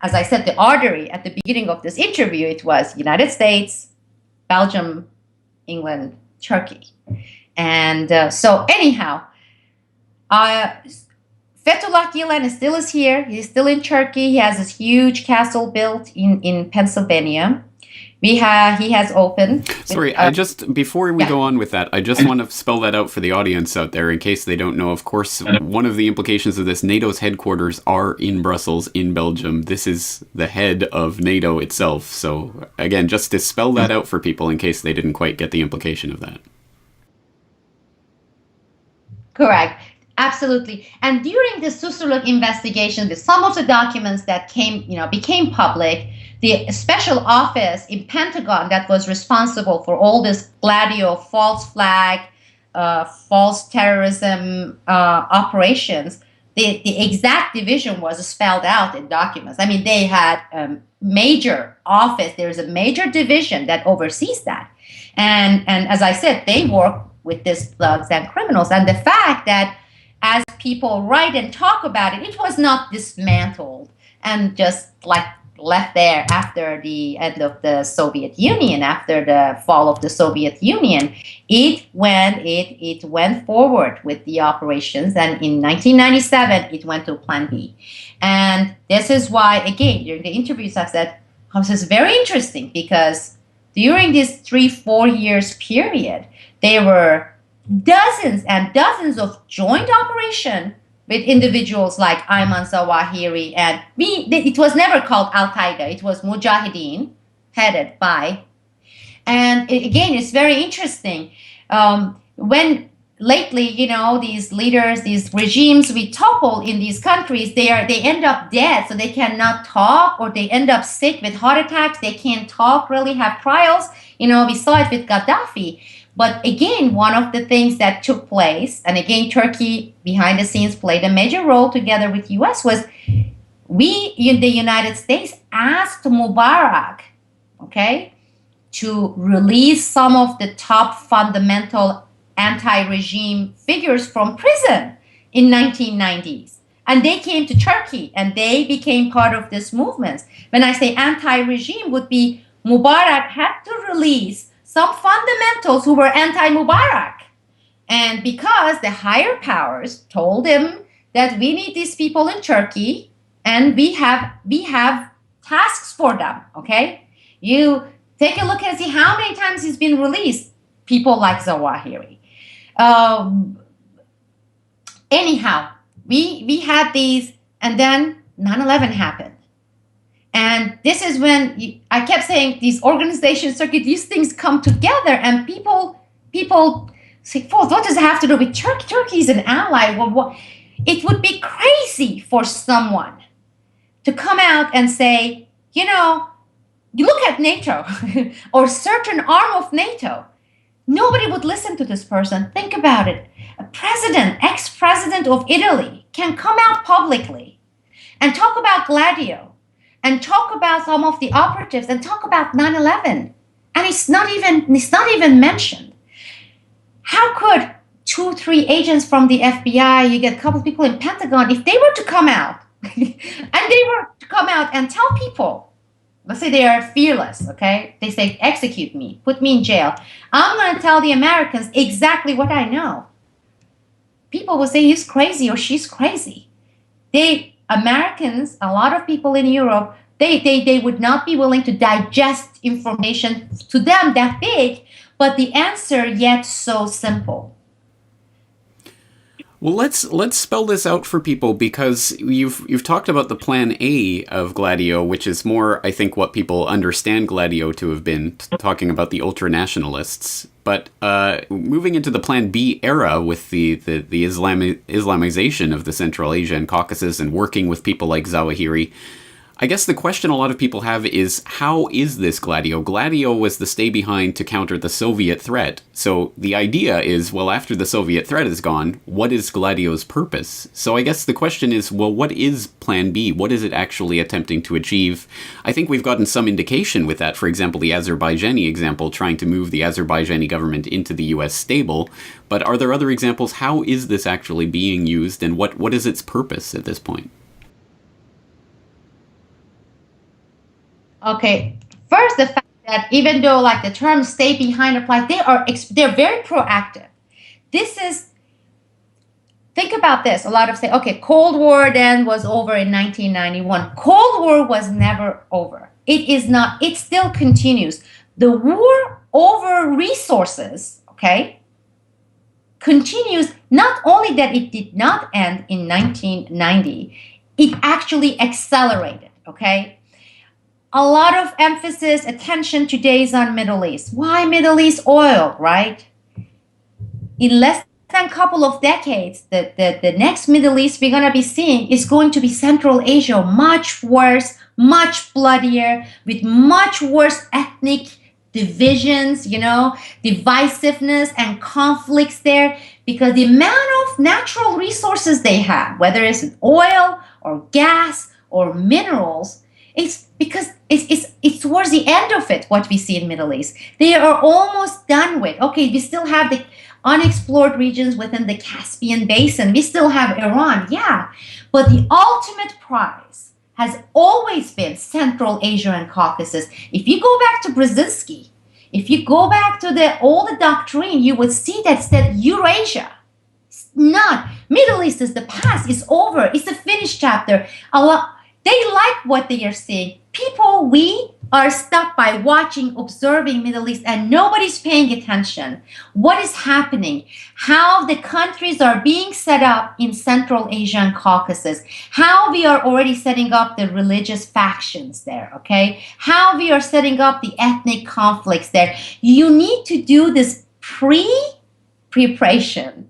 as I said, the artery at the beginning of this interview, it was United States, Belgium, England, Turkey. And so anyhow, Fethullah Gulen still is here. He's still in Turkey. He has this huge castle built in Pennsylvania. He has opened. Sorry, before we go on with that, I just want to spell that out for the audience out there in case they don't know. Of course, one of the implications of this, NATO's headquarters are in Brussels, in Belgium. This is the head of NATO itself. So again, just to spell that out for people in case they didn't quite get the implication of that. Correct. Absolutely. And during the Susurluk investigation, some of the documents that became public, the special office in Pentagon that was responsible for all this Gladio false flag, false terrorism operations, the exact division was spelled out in documents. I mean, they had a major office. There's a major division that oversees that. And as I said, they work with these thugs and criminals. And the fact that as people write and talk about it, it was not dismantled and just like left there after the end of the Soviet Union, after the fall of the Soviet Union. It went forward with the operations, and in 1997 it went to Plan B. And this is why, again, during the interviews I said, this is very interesting because during this 3-4 years period, there were dozens and dozens of joint operations with individuals like Ayman Zawahiri, and it was never called Al-Qaeda. It was Mujahideen, headed by. And again, it's very interesting. When lately, these leaders, these regimes we topple in these countries, they end up dead, so they cannot talk, or they end up sick with heart attacks. They can't talk, really have trials. We saw it with Gaddafi. But again, one of the things that took place, and again, Turkey behind the scenes played a major role together with US, was we in the United States asked Mubarak, to release some of the top fundamental anti-regime figures from prison in 1990s. And they came to Turkey and they became part of this movement. When I say anti-regime, would be Mubarak had to release some fundamentals who were anti-Mubarak. And because the higher powers told him that we need these people in Turkey and we have tasks for them, You take a look and see how many times he's been released, people like Zawahiri. Anyhow, we had these, and then 9/11 happened. And this is when I kept saying these organization circuit, these things come together, and people say, well, what does it have to do with Turkey? Turkey is an ally. Well, it would be crazy for someone to come out and say, you look at NATO or certain arm of NATO. Nobody would listen to this person. Think about it. A president, ex-president of Italy, can come out publicly and talk about Gladio and talk about some of the operatives and talk about 9/11. And it's not even mentioned. How could 2-3 agents from the FBI, you get a couple of people in Pentagon, if they were to come out and tell people, let's say they are fearless, okay? They say, execute me, put me in jail. I'm going to tell the Americans exactly what I know. People will say he's crazy or she's crazy. Americans, a lot of people in Europe, they would not be willing to digest information to them that big, but the answer yet so simple. Well, let's spell this out for people, because you've talked about the plan A of Gladio, which is more, I think, what people understand Gladio to have been, talking about the ultranationalists. But moving into the plan B era with the Islamization of the Central Asia and Caucasus and working with people like Zawahiri, I guess the question a lot of people have is, how is this Gladio? Gladio was the stay behind to counter the Soviet threat. So the idea is, well, after the Soviet threat is gone, what is Gladio's purpose? So I guess the question is, well, what is Plan B? What is it actually attempting to achieve? I think we've gotten some indication with that. For example, the Azerbaijani example, trying to move the Azerbaijani government into the US stable. But are there other examples? How is this actually being used, and what is its purpose at this point? Okay, first, the fact that even though like the term "stay behind" applies, they're very proactive. Think about this. A lot of say, okay, Cold War then was over in 1991. Cold War was never over. It is not. It still continues. The war over resources, okay, continues. Not only that it did not end in 1990, it actually accelerated, okay? A lot of emphasis, attention today is on Middle East. Why Middle East oil, right? In less than a couple of decades, the next Middle East we're going to be seeing is going to be Central Asia, much worse, much bloodier, with much worse ethnic divisions, divisiveness and conflicts there, because the amount of natural resources they have, whether it's oil or gas or minerals, it's because it's towards the end of it, what we see in Middle East. They are almost done with. Okay, we still have the unexplored regions within the Caspian Basin. We still have Iran, yeah. But the ultimate prize has always been Central Asia and Caucasus. If you go back to Brzezinski, if you go back to the old doctrine, you would see that said Eurasia. It's not. Middle East is the past. It's over. It's a finished chapter. They like what they are seeing. People, we are stuck by watching, observing Middle East, and nobody's paying attention. What is happening? How the countries are being set up in Central Asia and Caucasus. How we are already setting up the religious factions there, okay? How we are setting up the ethnic conflicts there. You need to do this preparation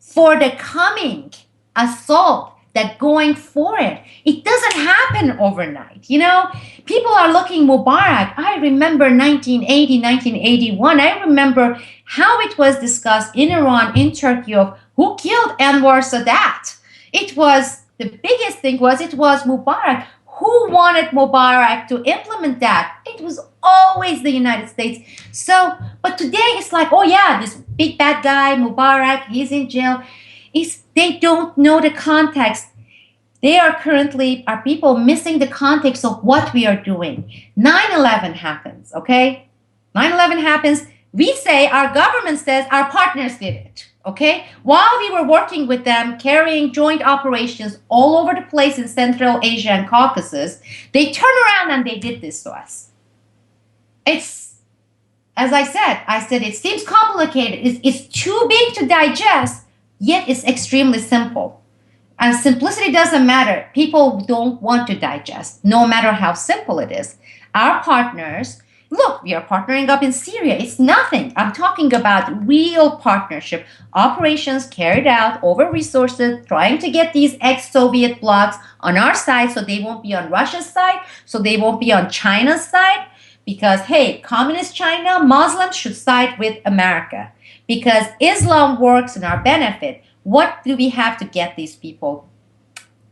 for the coming assault, that going for it. It doesn't happen overnight. People are looking Mubarak. I remember 1980, 1981. I remember how it was discussed in Iran, in Turkey, of who killed Anwar Sadat. It was, the biggest thing was, it was Mubarak. Who wanted Mubarak to implement that? It was always the United States. So, but today it's like, oh yeah, this big bad guy, Mubarak, he's in jail. They don't know the context. Are people missing the context of what we are doing? 9/11 happens, okay? 9/11 happens. We say, our government says our partners did it, okay? While we were working with them, carrying joint operations all over the place in Central Asia and Caucasus, they turn around and they did this to us. It's, as I said, it seems complicated. It's too big to digest. Yet it's extremely simple. And simplicity doesn't matter. People don't want to digest, no matter how simple it is. Our partners, look, we are partnering up in Syria. It's nothing. I'm talking about real partnership, operations carried out over resources, trying to get these ex-Soviet blocs on our side so they won't be on Russia's side, so they won't be on China's side. Because, hey, communist China, Muslims should side with America. Because Islam works in our benefit. What do we have to get these people?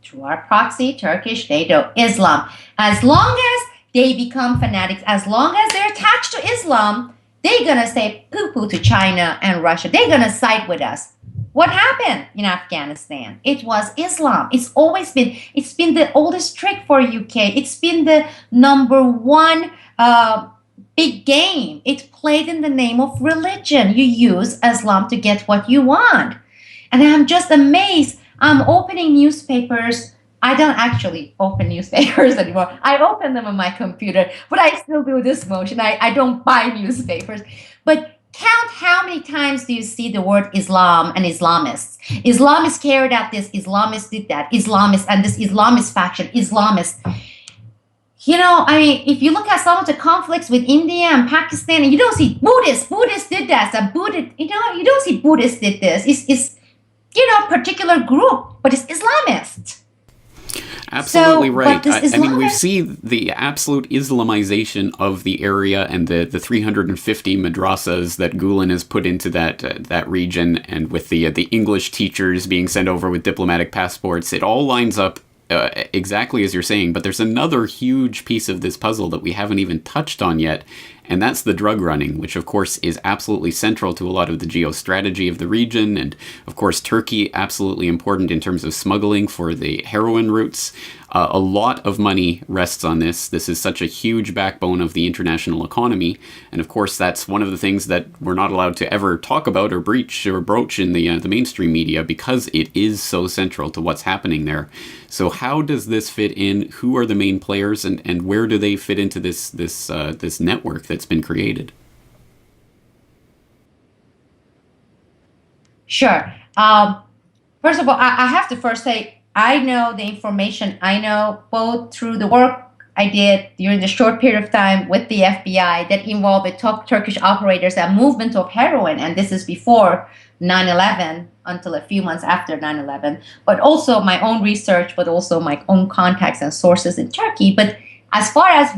Through our proxy, Turkish, NATO, Islam. As long as they become fanatics, as long as they're attached to Islam, they're going to say poo-poo to China and Russia. They're going to side with us. What happened in Afghanistan? It was Islam. It's been the oldest trick for UK. It's been the number one big game. It's played in the name of religion. You use Islam to get what you want. And I'm just amazed. I'm opening newspapers. I don't actually open newspapers anymore. I open them on my computer, but I still do this motion. I don't buy newspapers. But count how many times do you see the word Islam and Islamists? Islamists carried out this, Islamists did that, Islamists and this Islamist faction, Islamists. You know, I mean, if you look at some of the conflicts with India and Pakistan, you don't see Buddhists did that, and you don't see Buddhists did this. It's a particular group, but it's Islamist. Absolutely right. I mean, we see the absolute Islamization of the area and the 350 madrasas that Gulen has put into that region, and with the English teachers being sent over with diplomatic passports. It all lines up exactly as you're saying, but there's another huge piece of this puzzle that we haven't even touched on yet, and that's the drug running, which of course is absolutely central to a lot of the geostrategy of the region, and of course Turkey absolutely important in terms of smuggling for the heroin routes. A lot of money rests on this. This is such a huge backbone of the international economy, and of course that's one of the things that we're not allowed to ever talk about or broach in the mainstream media, because it is so central to what's happening there. So how does this fit in? Who are the main players, and where do they fit into this network that's been created? Sure. First of all, I have to first say, I know the information. I know both through the work I did during the short period of time with the FBI that involved the top Turkish operators and movement of heroin, and this is before 9/11 until a few months after 9/11, but also my own research, but also my own contacts and sources in Turkey. But as far as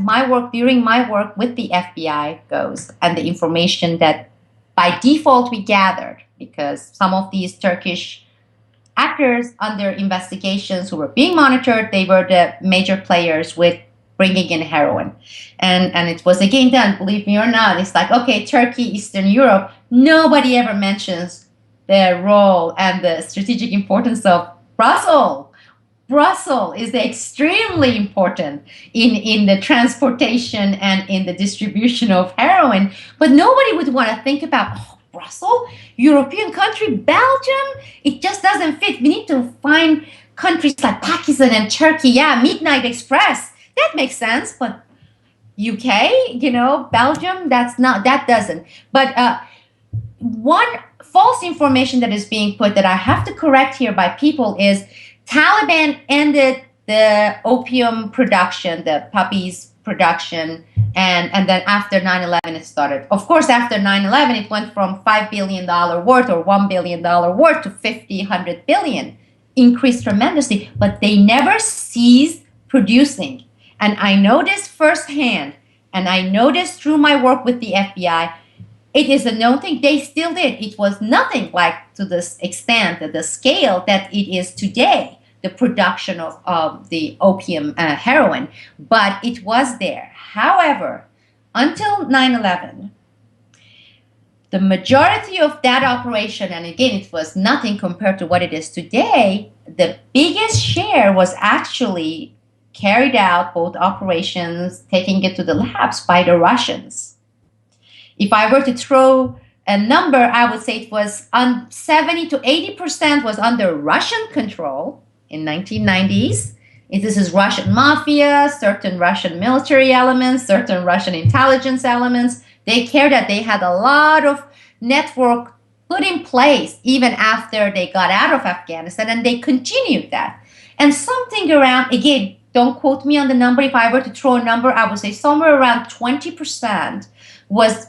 during my work with the FBI goes, and the information that by default we gathered, because some of these Turkish actors under investigations who were being monitored, they were the major players with bringing in heroin. And it was again done, believe me or not. It's like, okay, Turkey, Eastern Europe, nobody ever mentions the role and the strategic importance of Brussels. Brussels is extremely important in the transportation and in the distribution of heroin. But nobody would want to think about, Brussels, European country, Belgium, it just doesn't fit. We need to find countries like Pakistan and Turkey. Yeah, Midnight Express, that makes sense. But UK, Belgium, that doesn't. But one false information that is being put that I have to correct here by people is Taliban ended the opium production, the puppies production, and then after 9/11 it started. Of course, after 9/11 it went from $5 billion worth or $1 billion worth to 50, 100 billion, increased tremendously, but they never ceased producing. And I know this firsthand, and I know this through my work with the FBI. It is a known thing. They still did. It was nothing like to this extent, the scale that it is today, the production of the opium heroin, but it was there. However, until 9/11, the majority of that operation, and again, it was nothing compared to what it is today, the biggest share was actually carried out, both operations, taking it to the labs by the Russians. If I were to throw a number, I would say it was 70 to 80% was under Russian control in 1990s. This is Russian mafia, certain Russian military elements, certain Russian intelligence elements. They cared that they had a lot of network put in place even after they got out of Afghanistan, and they continued that. And something around, again, don't quote me on the number. If I were to throw a number, I would say somewhere around 20% was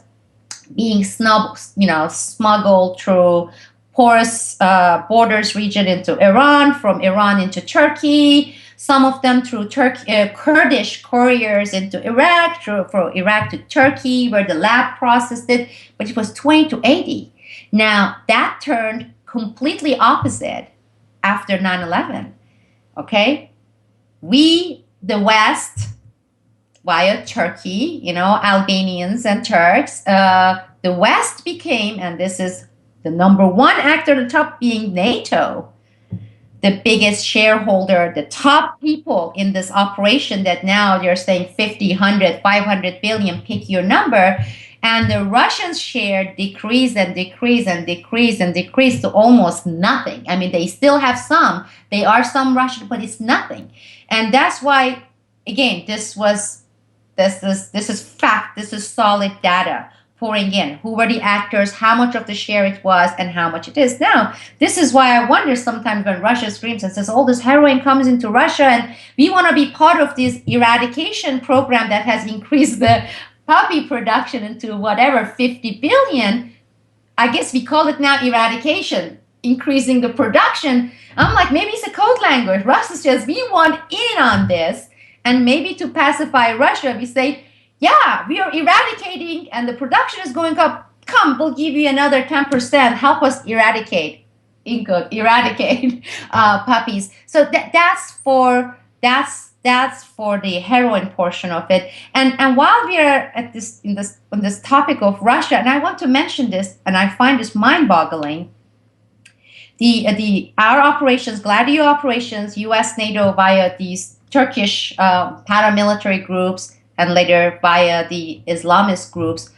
being smuggled through porous borders region into Iran, from Iran into Turkey, some of them through Kurdish couriers into Iraq, from Iraq to Turkey, where the lab processed it, but it was 20 to 80. Now, that turned completely opposite after 9/11. Okay? We, the West, via Turkey, Albanians and Turks, the West became, and this is the number one actor at the top being NATO, the biggest shareholder, the top people in this operation that now they're saying 50, 100, 500 billion, pick your number. And the Russians' share decreased and decreased and decreased and decreased to almost nothing. I mean, they still have some. They are some Russian, but it's nothing. And that's why, again, this is fact. This is solid data pouring in. Who were the actors? How much of the share it was, and how much it is now. This is why I wonder sometimes when Russia screams and says all this heroin comes into Russia, and we want to be part of this eradication program that has increased the poppy production into whatever 50 billion. I guess we call it now eradication, increasing the production. I'm like, maybe it's a code language. Russia says we want in on this, and maybe to pacify Russia, we say, yeah, we are eradicating, and the production is going up. Come, we'll give you another 10%. Help us eradicate, puppies. So that's for the heroin portion of it. And while we are at on this topic of Russia, and I want to mention this, and I find this mind-boggling. Our operations, Gladio operations, U.S. NATO via these Turkish paramilitary groups, and later via the Islamist groups,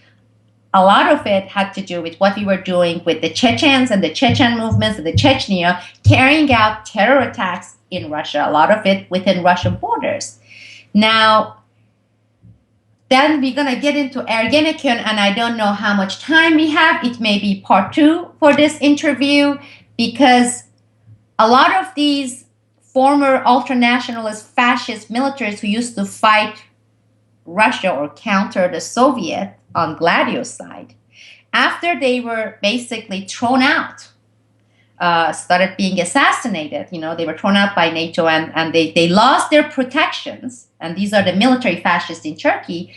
a lot of it had to do with what we were doing with the Chechens and the Chechen movements and the Chechnya, carrying out terror attacks in Russia, a lot of it within Russian borders. Now, then we're going to get into Ergenekon, and I don't know how much time we have. It may be part 2 for this interview, because a lot of these former ultranationalist fascist militaries who used to fight Russia or counter the Soviet on Gladio's side, after they were basically thrown out, started being assassinated, they were thrown out by NATO, and they lost their protections, and these are the military fascists in Turkey.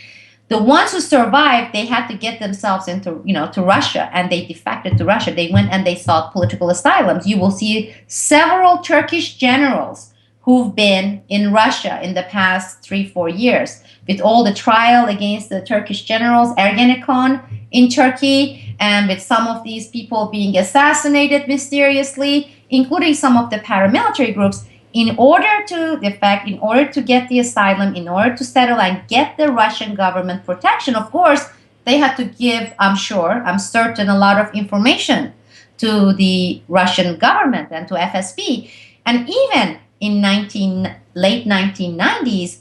The ones who survived, they had to get themselves into, to Russia, and they defected to Russia. They went and they sought political asylums. You will see several Turkish generals who've been in Russia in the past 3-4 years, with all the trial against the Turkish generals, Ergenekon in Turkey, and with some of these people being assassinated mysteriously, including some of the paramilitary groups, in order to defect, in order to get the asylum, in order to settle and get the Russian government protection. Of course, they had to give, I'm certain, a lot of information to the Russian government and to FSB. And even in late 1990s,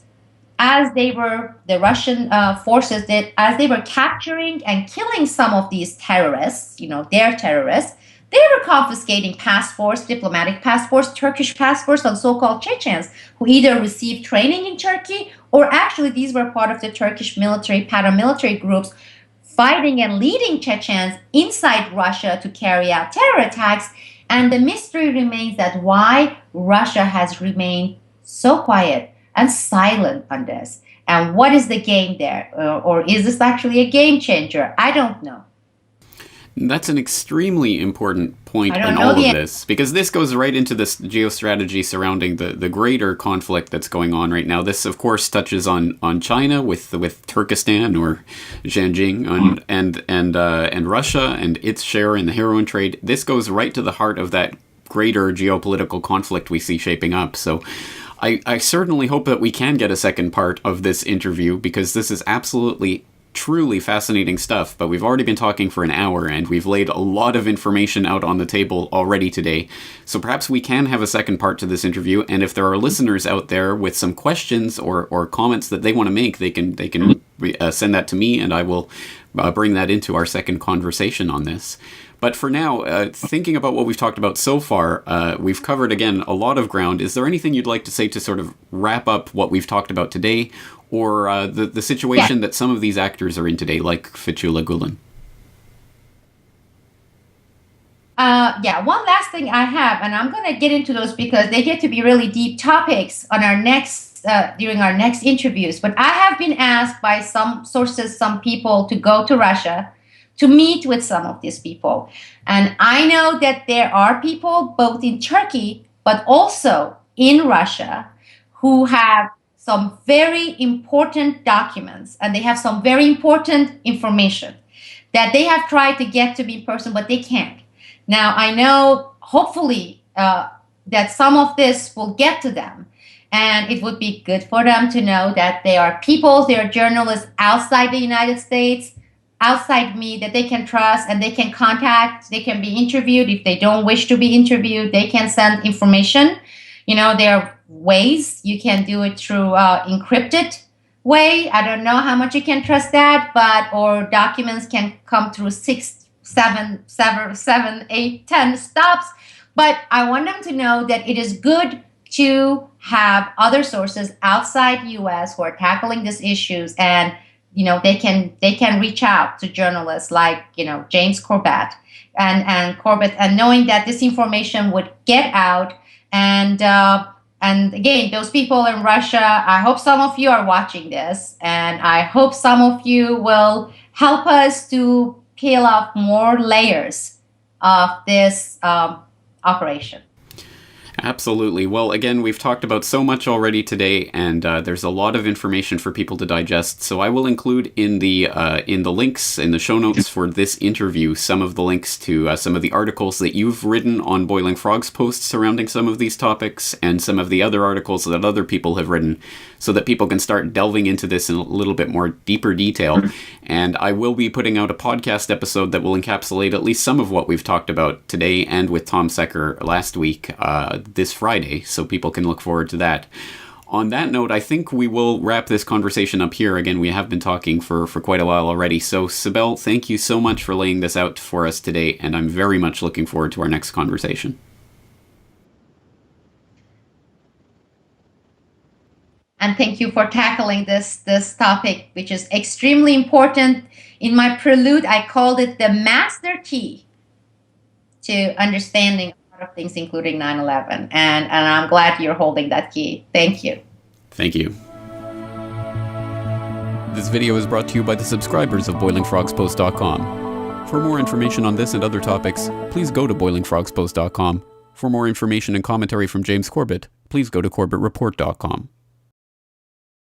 as the Russian forces as they were capturing and killing some of these terrorists, their terrorists, they were confiscating passports, diplomatic passports, Turkish passports on so-called Chechens who either received training in Turkey, or actually these were part of the Turkish military, paramilitary groups fighting and leading Chechens inside Russia to carry out terror attacks. And the mystery remains that why Russia has remained so quiet and silent on this. And what is the game there? Or is this actually a game changer? I don't know. That's an extremely important point in all of this, because this goes right into this geostrategy surrounding the greater conflict that's going on right now. This, of course, touches on China with Turkestan or Xinjiang and Russia and its share in the heroin trade. This goes right to the heart of that greater geopolitical conflict we see shaping up. So I certainly hope that we can get a second part of this interview, because this is absolutely truly fascinating stuff, but we've already been talking for an hour and we've laid a lot of information out on the table already today. So perhaps we can have a second part to this interview, and if there are listeners out there with some questions or comments that they want to make, they can send that to me, and I will bring that into our second conversation on this. But for now, thinking about what we've talked about so far, we've covered, again, a lot of ground. Is there anything you'd like to say to sort of wrap up what we've talked about today, or the situation that some of these actors are in today, like Fethullah Gulen? One last thing I have, and I'm going to get into those because they get to be really deep topics on our next during our next interviews. But I have been asked by some sources, some people, to go to Russia to meet with some of these people. And I know that there are people both in Turkey but also in Russia who have some very important documents and they have some very important information that they have tried to get to me in person, but they can't. Now, I know, hopefully, that some of this will get to them. And it would be good for them to know that there are people, there are journalists outside the United States, outside me, that they can trust and they can contact, they can be interviewed. If they don't wish to be interviewed, they can send information. You know, there are ways you can do it through encrypted way. I don't know how much you can trust that, but or documents can come through 6, 7, 8, 10 stops. But I want them to know that it is good to have other sources outside U.S. who are tackling these issues, and you know they can reach out to journalists like James Corbett and Corbett, and knowing that this information would get out. And again, those people in Russia, I hope some of you are watching this, and I hope some of you will help us to peel off more layers of this operation. Absolutely. Well, again, we've talked about so much already today, and there's a lot of information for people to digest. So I will include in the links in the show notes for this interview some of the links to some of the articles that you've written on Boiling Frogs posts surrounding some of these topics, and some of the other articles that other people have written, so that people can start delving into this in a little bit more deeper detail. And I will be putting out a podcast episode that will encapsulate at least some of what we've talked about today and with Tom Secker last week, this Friday, so people can look forward to that. On that note, I think we will wrap this conversation up here. Again, we have been talking for quite a while already. So, Sibel, thank you so much for laying this out for us today, and I'm very much looking forward to our next conversation. And thank you for tackling this topic, which is extremely important. In my prelude, I called it the master key to understanding of things, including 9/11, and I'm glad you're holding that key. Thank you. Thank you. This video is brought to you by the subscribers of BoilingFrogsPost.com. For more information on this and other topics, please go to BoilingFrogsPost.com. For more information and commentary from James Corbett, please go to CorbettReport.com.